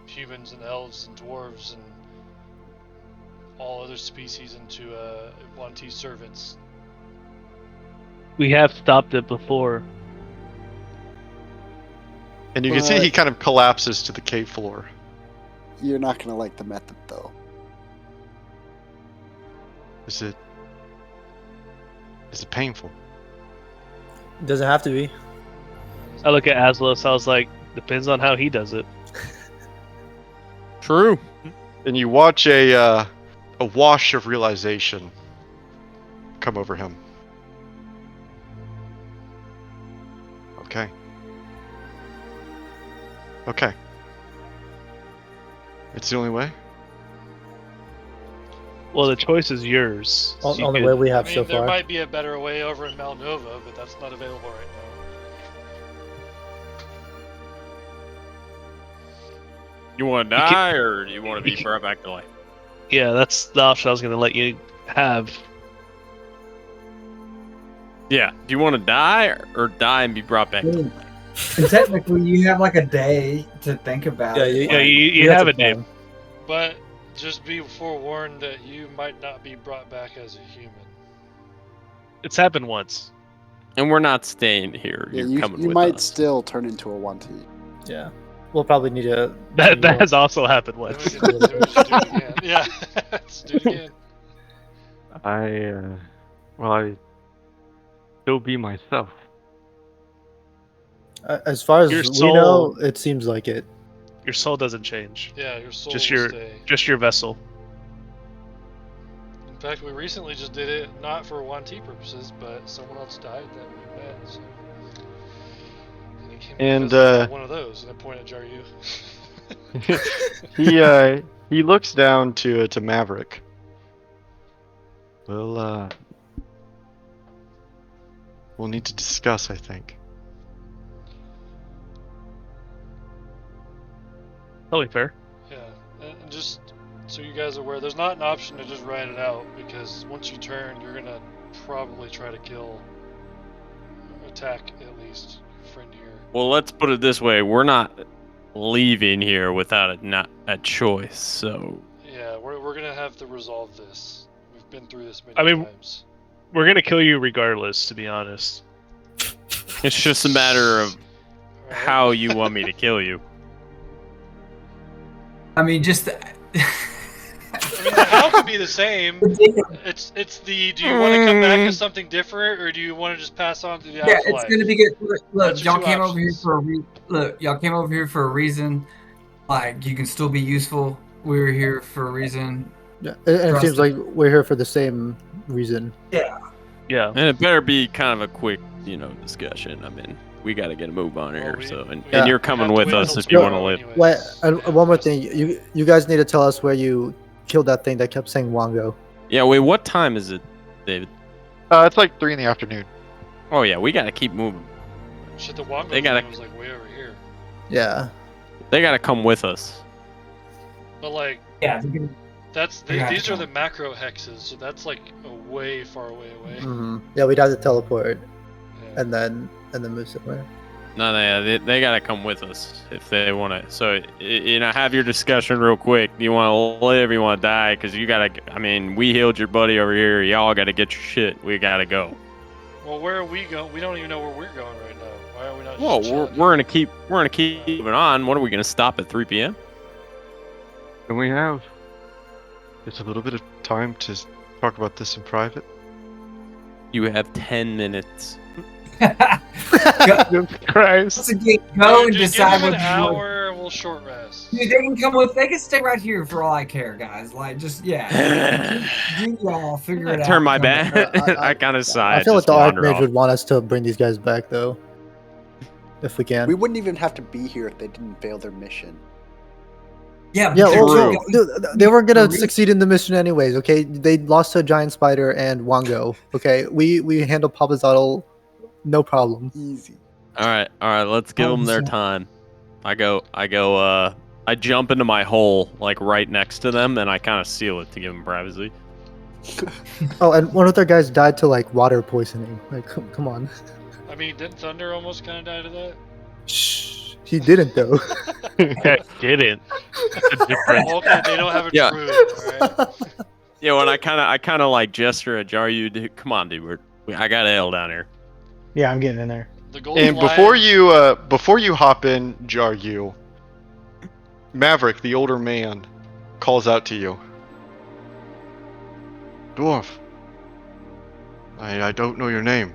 humans and elves and dwarves and all other species into Wanti servants. We have stopped it before. And you can see he kind of collapses to the cave floor. You're not gonna like the method, though. Is it painful? It doesn't have to be. I look at Aslos, I was like, depends on how he does it. True. And you watch a wash of realization come over him. Okay. Okay. It's the only way? Well, the choice is yours. So you On the could- way we have I mean, so there far. might be a better way over in Malnova, but that's not available right now. You want to die, or do you want to be brought back to life? Yeah, that's the option I was going to let you have. Yeah. Do you want to die, or die and be brought back to life? And technically, you have like a day to think about Yeah, it. Yeah, you have a name. But just be forewarned that you might not be brought back as a human. It's happened once. And we're not staying here. Yeah, You're coming you with might us. still turn into a 1T. Yeah. We'll probably need a. That has also happened Then once. we should do it again. Yeah, let's do it again. I still be myself. As far as Your we soul- know, it seems like it. Your soul doesn't change. Yeah, your soul Just will your- stay. Just your vessel. In fact, we recently just did it not for 1T purposes, but someone else died that we met. So. And he came And, because it's not one of those, and I point at Jaryu. He looks down to Maverick. We'll need to discuss, I think. Totally fair. Yeah, and just so you guys are aware, there's not an option to just write it out, because once you turn, you're gonna probably try to kill, attack at least, your friend here. Well, let's put it this way: we're not leaving here without a choice. So Yeah, we're gonna have to resolve this. We've been through this many I mean- times. We're going to kill you regardless, to be honest. it's just a matter of Alright? how you want me to kill you. I mean, just. I mean, the how could be the same. It's the. Do you want to come back as something different, or do you want to just pass on to the Yeah, afterlife? it's gonna be good. Look, That's your y'all two came over here options. for y'all came over here for a reason. Like, you can still be useful. We were here for a reason. Yeah, and it Trust seems like we're here for the same reason. Yeah. And it better be kind of a quick discussion. I mean, we got to get a move on here. And Yeah. you're coming have to with wait us until if you want to tomorrow live. anyways. Wait, Yeah, one more that's- thing. You guys need to tell us where you killed that thing that kept saying Wango. Yeah, wait, what time is it, David? It's like 3 in the afternoon. Oh, yeah, we got to keep moving. Shit, the Wongo They gotta- thing was like way over here. Yeah. They got to come with us. But like, Yeah. these are the macro hexes, so that's like a way far away. Mm-hmm. Yeah, we'd have to teleport Yeah. and then move somewhere. No, they got to come with us if they want to. So, have your discussion real quick. Do you want to live? You want to die? Because you got to. I mean, we healed your buddy over here. Y'all got to get your shit. We got to go. Well, where are we going? We don't even know where we're going right now. Why are we not? Well, just we're chilling here? gonna keep moving on. What are we gonna stop at 3 p.m.? Can we have just a little bit of time to talk about this in private? You have 10 minutes. Jesus Christ. Once again, go and Just decide give what us you an want. hour and we'll short rest. Dude, they can come with. They can stay right here for all I care, guys. Like, just you y'all figure it out. Turn my Come back. back. I kind of sigh. I feel like just the wander Archmage off. would want us to bring these guys back, though. If we can. We wouldn't even have to be here if they didn't fail their mission. Yeah, Yeah, but True. dude, they weren't gonna True. succeed in the mission anyways. Okay, they lost to a giant spider and Wango. Okay, we handle Papazotl, no problem. Easy. All right. Let's give them their 100%. time. I jump into my hole like right next to them, and I kind of seal it to give them privacy. Oh, and one of their guys died to like water poisoning. Like, come on. I mean, didn't Thunder almost kind of die to that? Shh, he didn't though. I didn't. That's a difference. Okay, they don't have a Yeah. druid, alright? Yeah, when I kind of like gesture at Jaryu. Come on, dude. I got ale down here. Yeah, I'm getting in there. The golden And before you hop in, Jaryu, Maverick, the older man, calls out to you. Dwarf, I don't know your name,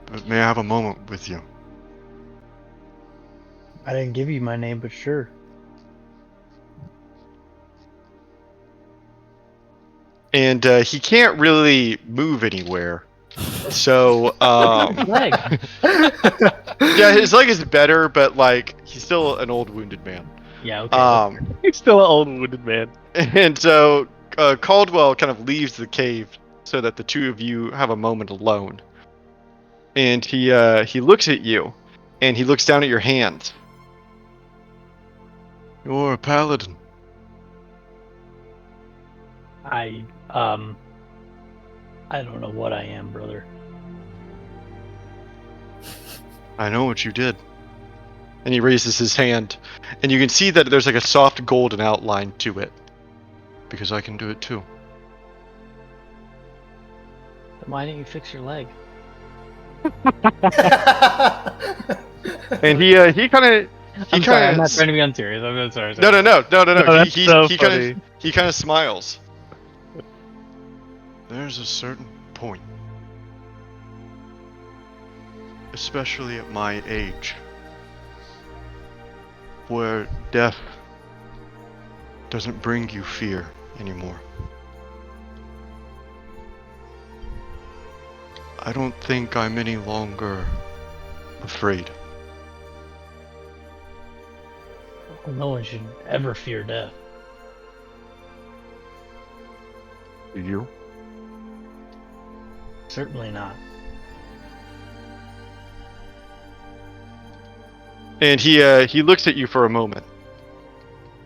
but may I have a moment with you? I didn't give you my name, but sure. And he can't really move anywhere. So, Leg. yeah, his leg is better, but like he's still an old wounded man. Yeah, okay. He's still an old wounded man. And so Caldwell kind of leaves the cave so that the two of you have a moment alone. And he looks at you, and he looks down at your hands. You're a paladin. I don't know what I am, brother. I know what you did. And he raises his hand, and you can see that there's like a soft golden outline to it. Because I can do it too. Then why didn't you fix your leg? And he kind of I'm sorry, I'm not trying to be unserious. I'm sorry. No. That's so He kind of smiles. There's a certain point, especially at my age, where death doesn't bring you fear anymore. I don't think I'm any longer afraid. Well, no one should ever fear death. Do you? Certainly not. And he looks at you for a moment.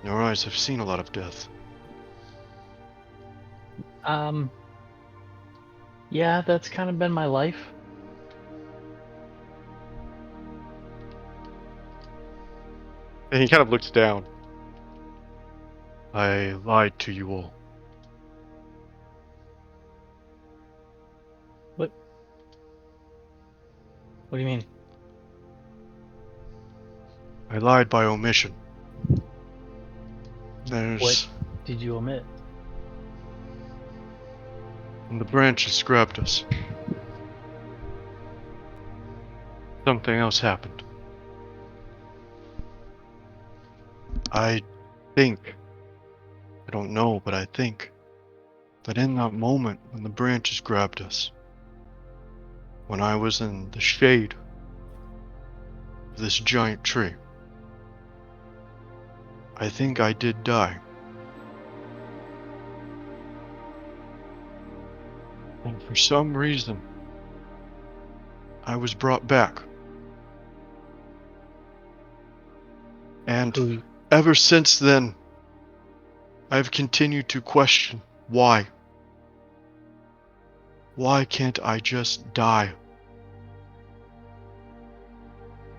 Your eyes have seen a lot of death. Yeah, that's kind of been my life. And he kind of looks down. I lied to you all. What do you mean? I lied by omission. There's... What did you omit? When the branches grabbed us, something else happened. I don't know, but I think that in that moment when the branches grabbed us, when I was in the shade of this giant tree. I think I did die. And for some reason, I was brought back. And ever since then, I've continued to question why. Why can't I just die?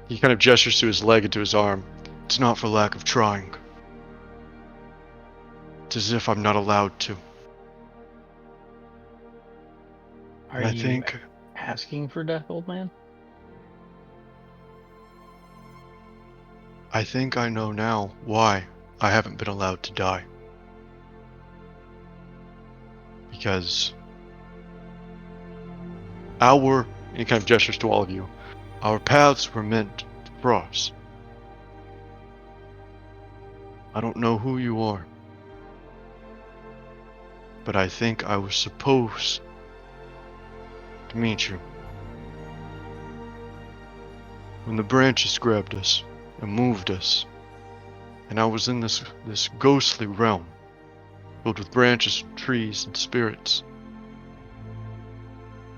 He kind of gestures to his leg and to his arm. It's not for lack of trying. It's as if I'm not allowed to. Are I you think asking for death, old man? I know now why I haven't been allowed to die. Because and he kind of gestures to all of you, our paths were meant to cross. I don't know who you are, but I think I was supposed to meet you. When the branches grabbed us and moved us, and I was in this ghostly realm, filled with branches, trees, and spirits,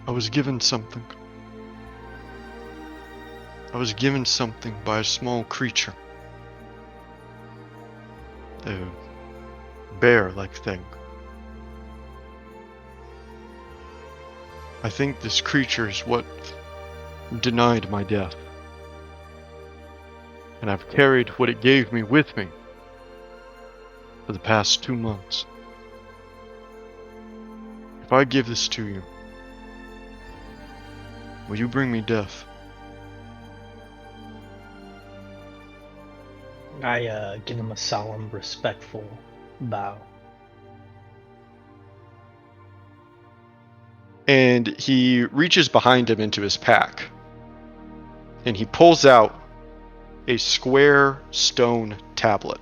I was given something. I was given something by a small creature. A bear-like thing. I think this creature is what denied my death. And I've carried what it gave me with me for the past 2 months. If I give this to you, will you bring me death? I give him a solemn, respectful bow. And he reaches behind him into his pack. And he pulls out a square stone tablet.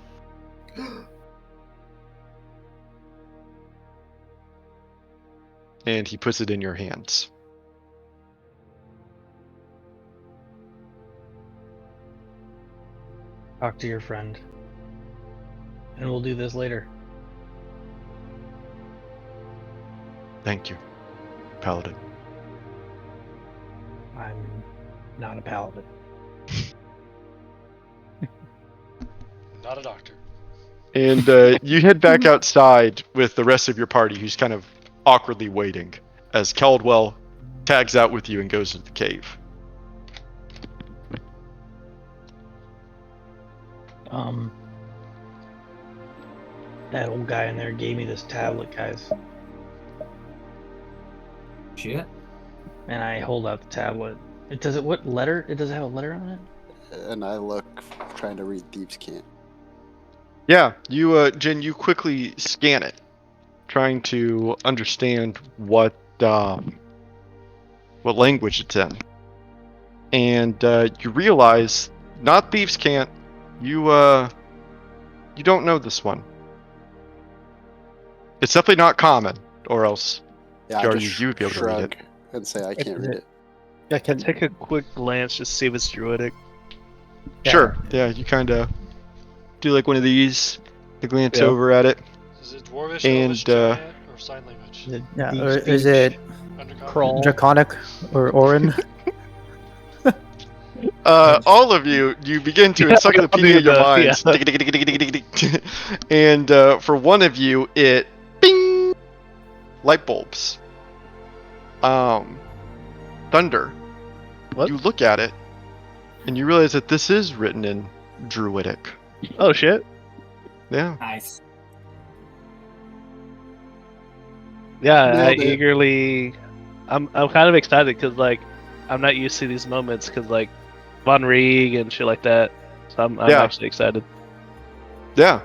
And he puts it in your hands. Talk to your friend. And we'll do this later. Thank you, Paladin. I'm not a paladin. Not a doctor. And you head back outside with the rest of your party, who's kind of awkwardly waiting, as Caldwell tags out with you and goes into the cave. That old guy in there gave me this tablet, guys. Shit. And I hold out the tablet. It does it. What letter? It does it have a letter on it? And I look, trying to read Thieves' Cant. Yeah, you, Jen, you quickly scan it, trying to understand what language it's in. And you realize, not Thieves' Cant, you don't know this one. It's definitely not common, or else Yeah, I Jaryu, just you would be able to read shrug it. and say I can't read it. Yeah, can Take a quick glance, just see if it's druidic. Yeah. Sure, yeah, you kind of do like one of these, to glance Yeah. over at it. Is it Dwarvish, And, Elvish, Giant, or Sign Language? Yeah, Deep or is speech, it Undercommon? crawl? Draconic or Orin? All of you begin to encyclopedia your minds. Yeah. And for one of you, it bing, light bulbs. Thunder. What? You look at it, and you realize that this is written in Druidic. Oh shit. Yeah. Nice. Yeah, I Nailed it. eagerly. I'm kind of excited because like I'm not used to these moments because like Von Rieg and shit like that. So I'm Yeah. actually excited. Yeah.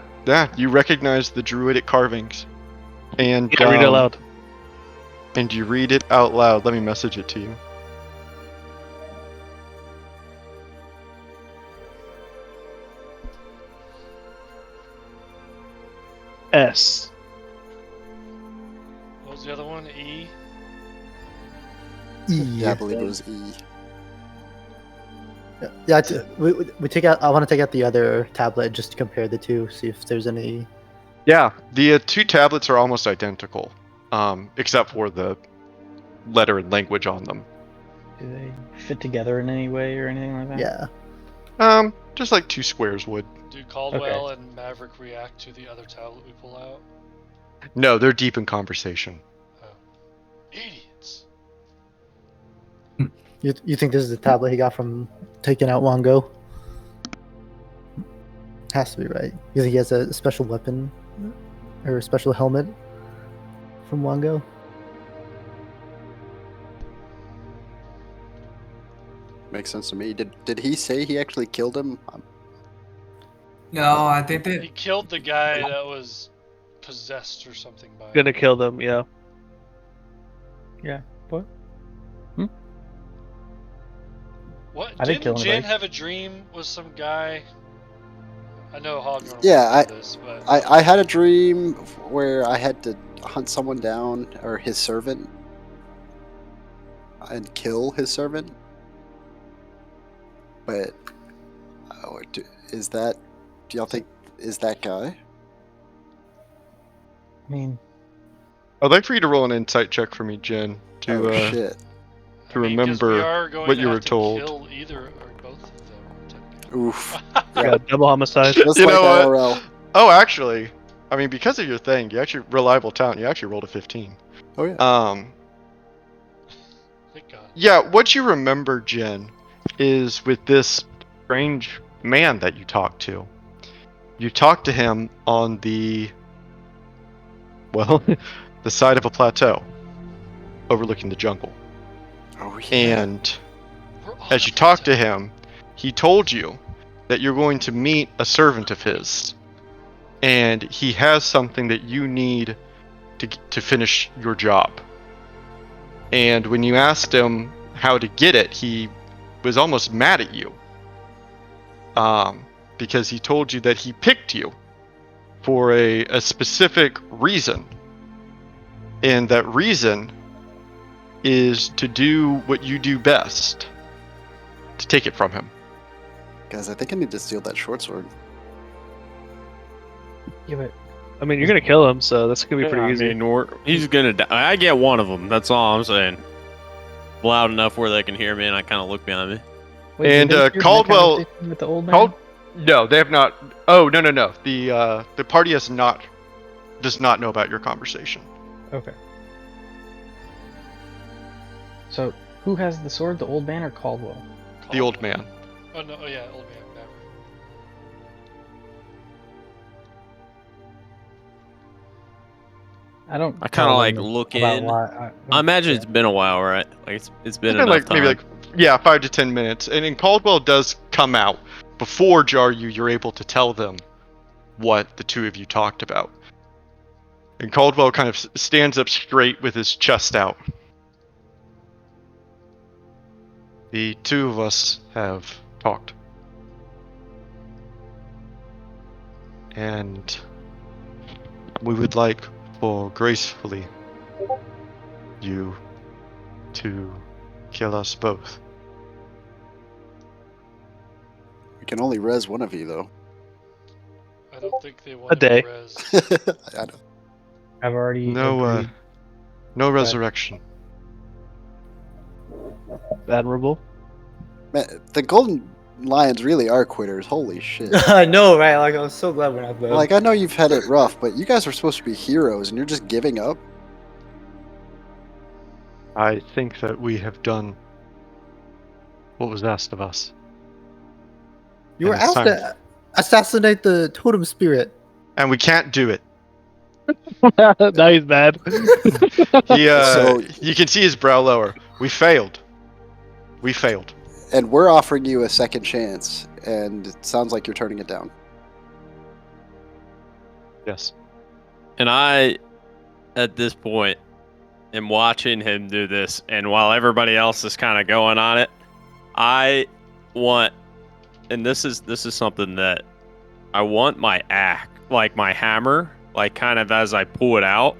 You recognize the Druidic carvings, and Yeah, read it aloud. And you read it out loud. Let me message it to you. S. What was the other one? E? E. Yeah, I believe it was E. Yeah, we take out. I want to take out the other tablet just to compare the two, see if there's any. Yeah, the two tablets are almost identical, except for the letter and language on them. Do they fit together in any way or anything like that? Yeah. Just like two squares would. Do Caldwell and Maverick react to the other tablet we pull out? No, they're deep in conversation. Oh. Idiots. You think this is the tablet he got from taking out Wango? Has to be right. You think he has a special weapon or a special helmet from Wango? Makes sense to me. Did he say he actually killed him? No, I think He that killed the guy that was possessed or something by it. Gonna kill them, yeah. What? What? I didn't kill Didn't Jen anybody. have a dream with some guy? I know Hog. Yeah, this, but I had a dream where I had to hunt someone down, or his servant, and kill his servant. But is that? Do y'all think is that guy? I mean, I'd like for you to roll an insight check for me, Jen, Oh to shit! to I mean, 'cause remember we are going what to you have were to told. Kill either or both of them. technically. Oof. Yeah, double homicide. Just You like know what? IRL. Oh, actually, I mean, because of your thing, you actually reliable talent. You actually rolled a 15. Oh yeah. Thank God. Yeah, what you remember, Jen, is with this strange man that you talked to. You talked to him on the side of a plateau overlooking the jungle. Oh yeah. And We're on as a you talked to plateau. him, he told you that you're going to meet a servant of his, and he has something that you need to finish your job. And when you asked him how to get it, he was almost mad at you, because he told you that he picked you for a specific reason, and that reason is to do what you do best, to take it from him. Guys, I think I need to steal that short sword. yeah, but I mean, you're gonna kill him, so that's gonna be pretty easy. I mean, he's gonna die. I get one of them. That's all I'm saying. Loud enough where they can hear me, and I kind of look behind me. wait, And, did they hear my Caldwell- conversation with the old man? No, they have not. Oh, no. The party does not know about your conversation. Okay. So, who has the sword, the old man or Caldwell? The old man. Oh no! Oh yeah, old man. Maverick. I don't. I kinda, tell like, them look about in. why I imagine it's been a while, right? Like it's been enough like time. maybe like 5 to 10 minutes, and then Caldwell does come out before Jaryu. You're able to tell them what the two of you talked about, and Caldwell kind of stands up straight with his chest out. The two of us have talked, and we would like for gracefully you to kill us both. We can only res one of you though. I don't think they want A day. Res. I know. I've already No, agreed. no resurrection. Admirable. Man, the Golden Lions really are quitters. Holy shit. I know, right? Like, I'm so glad we're not them. Like, I know you've had it rough, but you guys are supposed to be heroes and you're just giving up? I think that we have done what was asked of us. you were and it's asked to assassinate the totem spirit. And we can't do it. Now he's mad. He, So- you can see his brow lower. We failed. We failed. And we're offering you a second chance, and it sounds like you're turning it down. Yes. And I, at this point, am watching him do this, and while everybody else is kind of going on it, I want, and this is something that I want my axe, like my hammer, like kind of as I pull it out,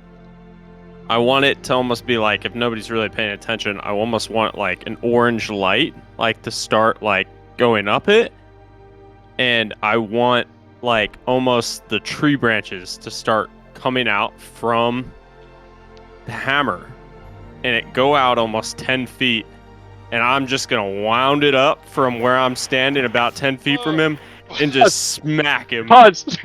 I want it to almost be like, if nobody's really paying attention, I almost want like an orange light, like to start like going up it. And I want like almost the tree branches to start coming out from the hammer. And it go out almost 10 feet. And I'm just going to wound it up from where I'm standing about 10 feet from him and just smack him. Pause.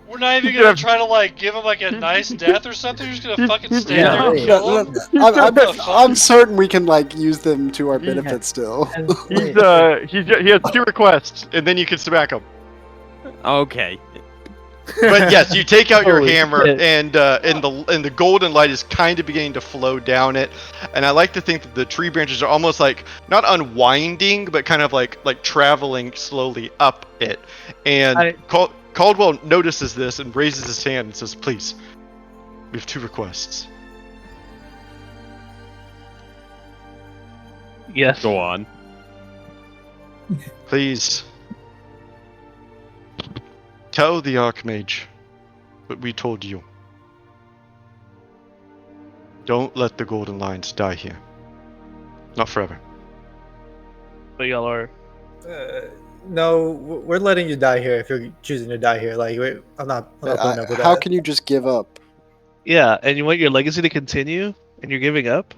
We're not even gonna try to like give him like a nice death or something. You're just gonna fucking stand Yeah. there and kill him. I'm certain we can like use them to our benefit still. He has 2 requests, and then you can smack him. Okay. But yes, you take out your Holy hammer, shit. and the golden light is kind of beginning to flow down it. And I like to think that the tree branches are almost like not unwinding, but kind of like traveling slowly up it. And Caldwell notices this and raises his hand and says, "Please, we have 2 requests." Yes. Go on. Please tell the Archmage what we told you. Don't let the Golden Lions die here. Not forever. But y'all are. No, we're letting you die here if you're choosing to die here. Like, I'm not putting up with How that. can you just give up? Yeah, and you want your legacy to continue, and you're giving up?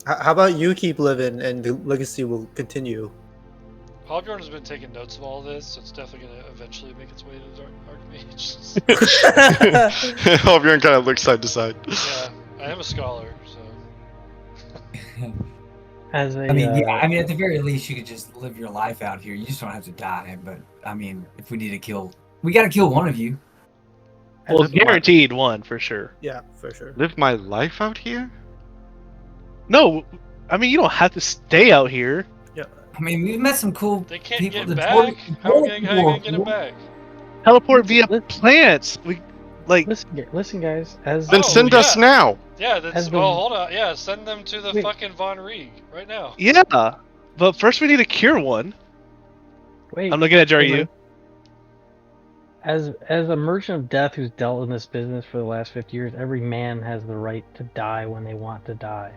How about you keep living and the legacy will continue? Hobjorn has been taking notes of all this, so it's definitely gonna eventually make its way to the Archmage. Hobjorn kind of looks side to side. Yeah, I am a scholar, so. As a, I mean, yeah, I mean, at the very least, you could just live your life out here. You just don't have to die. But I mean, if we need to kill, we got to kill one of you. Well, guaranteed one for sure. Yeah, for sure. Live my life out here? No, I mean you don't have to stay out here. Yeah. I mean, we've met some cool They can't people. get The back? dwarf- How are you gonna get them back? Teleport via plants. We like. listen, guys. As Then send us now. Yeah, that's, As the- well, hold on. Yeah, send them to the Wait. fucking Von Rieg right now. Yeah, but first we need to cure one. wait, I'm looking at Jaryu. As a merchant of death who's dealt in this business for the last 50 years, every man has the right to die when they want to die.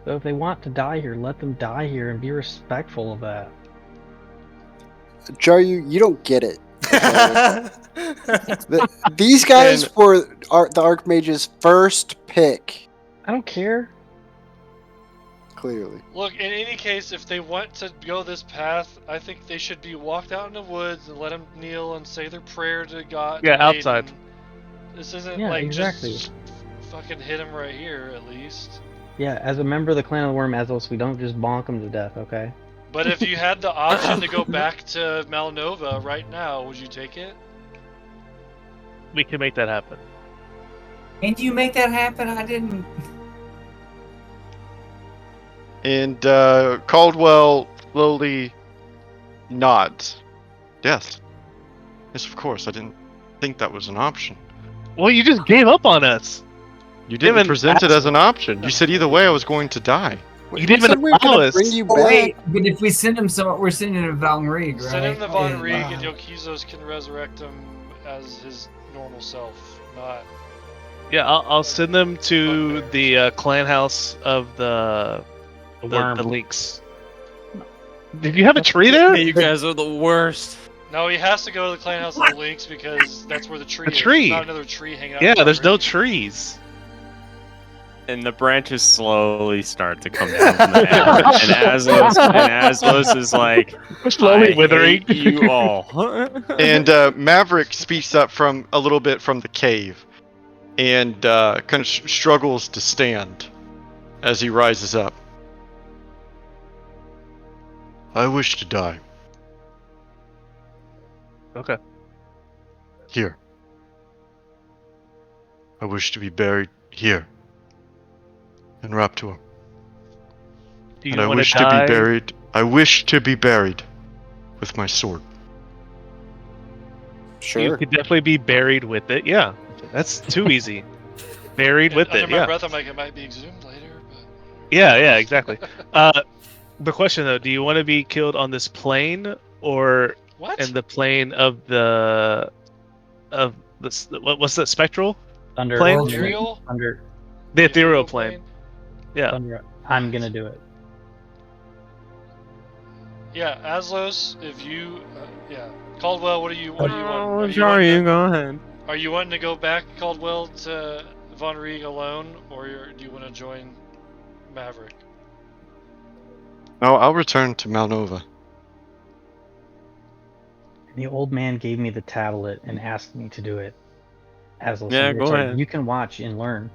So if they want to die here, let them die here and be respectful of that. Jaryu, you don't get it. These guys were the Archmage's first pick. I don't care. Clearly. Look, in any case, if they want to go this path, I think they should be walked out in the woods and let them kneel and say their prayer to God. Yeah, to outside. Aiden. This isn't Yeah, like exactly. just fucking hit him right here, at least. Yeah, as a member of the Clan of the Worm Azos, we don't just bonk them to death, okay? But if you had the option to go back to Malnova right now, would you take it? We can make that happen. Can't you make that happen? I didn't. And Caldwell slowly nods. Yes. Yes, of course. I didn't think that was an option. Well, you just gave up on us. You didn't Even present it as an option. You said either way I was going to die. You didn't even we were allow gonna us. bring you Oh, back. wait, but if we send him somewhere, we're sending him to Von Rieg, right? Send him to Von And, Rieg and Yokizos can resurrect him as his normal self, not... Yeah, I'll send them to the clan house of the worm. Lynx. Did you have a tree there? Hey, you guys are the worst. No, he has to go to the clan house of the Lynx because that's where the tree The is. tree. There's not another tree hanging out. Yeah, in Von there's no Rieg. trees. And the branches slowly start to come down from the hammer. And Aslos is like, We're slowly I withering. hate you all. And Maverick speaks up from a little bit from the cave, and kind of struggles to stand as he rises up. I wish to die Okay. here. I wish to be buried here in Raptor. Do you And I want wish to to die? be buried. I wish to be buried with my sword. You Sure. could definitely be buried with it. Yeah, that's too easy. Buried with Under it. my Yeah. breath, I'm like, it might be exhumed later, but... Yeah, exactly. The question though, do you want to be killed on this plane or What? in the plane of what's that, spectral? Thunder. Plane? Thunder. Ethereal? Thunder. The ethereal plane. Yeah. Thunder. I'm gonna do it. Yeah, Aslos, if you, yeah. Caldwell, what do you want? Oh, sorry, go ahead. Are you wanting to go back, Caldwell, to Von Rieg alone, or do you want to join Maverick? No, I'll return to Malnova. The old man gave me the tablet and asked me to do it. Aslo Yeah, said, go ahead. You can watch and learn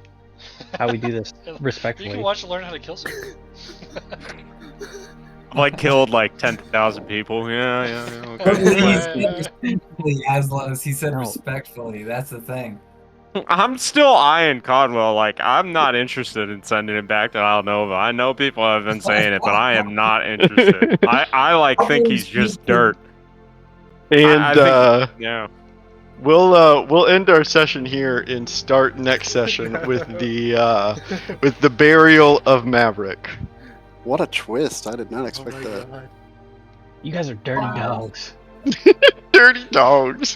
how we do this respectfully. You can watch and learn how to kill someone. Like killed like 10,000 people. Yeah. But Okay. he said respectfully, Aslos. He said No. respectfully. That's the thing. I'm still eyeing Codwell. Like, I'm not interested in sending him back to Malnova. I know people have been saying it, but I am not interested. I like think he's just dirt. And I think, yeah. we'll end our session here and start next session with the burial of Maverick. What a twist! I did not expect that. God. You guys are dirty dogs. Dirty dogs.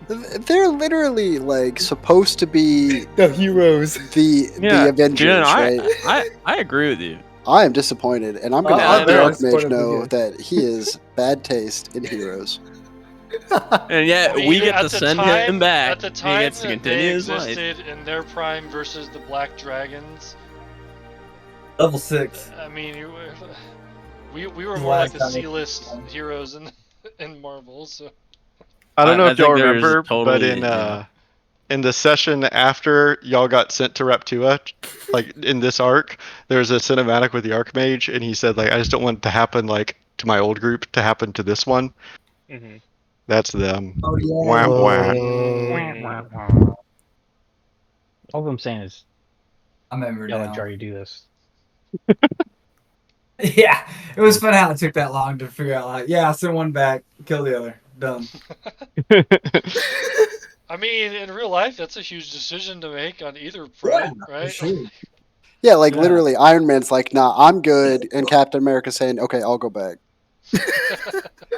They're literally like supposed to be The heroes. the Avengers, Jen, right? I agree with you. I am disappointed, and I'm gonna I'm let the very Archmage disappointed know with you. that he is bad taste in heroes. And yet, I mean, we get at to the send time- him back. At the He time gets to that continue they his life. existed in their prime versus the Black Dragons, Level 6. I mean, we were more Last like the time. C-list heroes in Marvel, so. I don't know I if y'all think there's remember, but totally, in yeah. in the session after y'all got sent to Reptua, like in this arc, there's a cinematic with the Archmage, and he said like, I just don't want it to happen like to my old group to happen to this one. Mm-hmm. That's them. Oh, yeah. Wah, wah. Oh. All I'm saying is, I remember y'all now. let Jardy do this. Yeah, it was fun how it took that long to figure out. Like, yeah, send one back, kill the other, done. I mean, in real life, that's a huge decision to make on either front, right? Sure. Yeah, like Yeah. literally, Iron Man's like, "Nah, I'm good," and Captain America's saying, "Okay, I'll go back,"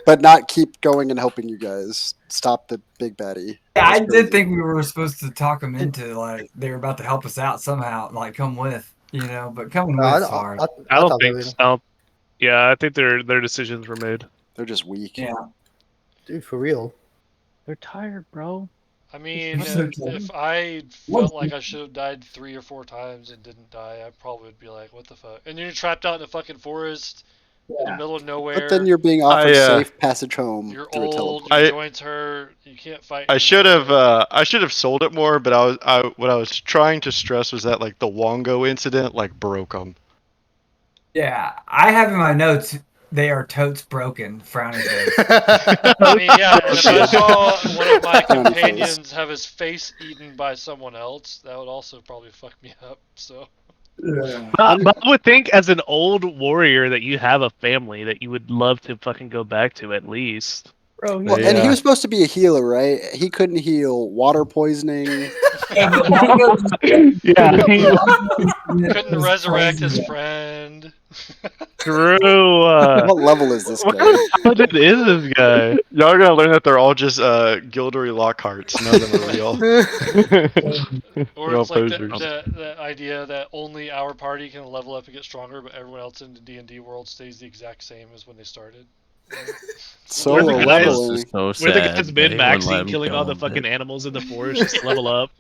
but not keep going and helping you guys stop the big baddie. Yeah, I That's did crazy. think we were supposed to talk them into like they were about to help us out somehow, like come with, but coming No, with hard. I don't thought think they- so. Yeah, I think their decisions were made. They're just weak. Yeah, Dude, for real. They're tired, bro. I mean, So if I felt like I should have died 3 or 4 times and didn't die, I probably would be like, what the fuck? And you're trapped out in a fucking forest in the middle of nowhere. But then you're being offered I, safe passage home You're through a old, teleport. your joints hurt, you can't fight. I should anymore. have sold it more, but what I was trying to stress was that like the Wongo incident like broke them. yeah. I have in my notes they are totes broken. Frowny face. I mean, yeah, and if I saw one of my Frowny face. companions have his face eaten by someone else, that would also probably fuck me up, so. Yeah. But I would think, as an old warrior, that you have a family that you would love to fucking go back to at least. Bro, Well, and he was supposed to be a healer, right? He couldn't heal water poisoning. Yeah, but Mongo Yeah, Couldn't resurrect his friend. true. What level is this What guy? kind of paladin is this guy? Y'all are gonna learn that they're all just Gilderoy Lockharts. None of them are real. Or They're all it's like posers. the idea that only our party can level up and get stronger, but everyone else in the D&D world stays the exact same as when they started. Solo We're the guys- leveling. This is so We're sad. the guys They wouldn't let min-maxing, him killing kill all the him. fucking animals in the forest just to level up.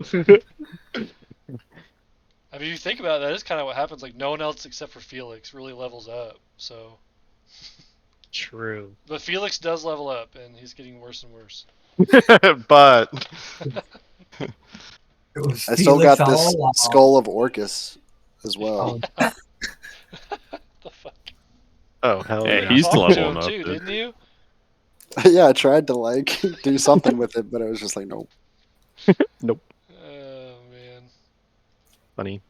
I mean, if you think about it, that is kind of what happens. Like, no one else except for Felix really levels up, so. True. But Felix does level up, and he's getting worse and worse. But I still got this skull of Orcus as well. The fuck? oh hell Hey, yeah. he's Talked to leveling him up, too, dude. didn't you? Yeah, I tried to like do something with it, but I was just like, nope. Oh man, funny.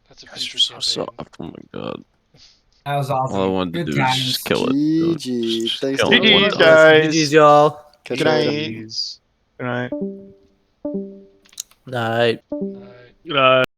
that's a Guys are future so campaign. soft. Oh my god. That was awesome. All I wanted to Good do was times. just kill it. GG. Just Thanks kill to it one GG, time. guys. GG's, y'all. Catch Good you later. night. Jeez. Good night. Night. Alright. Good night.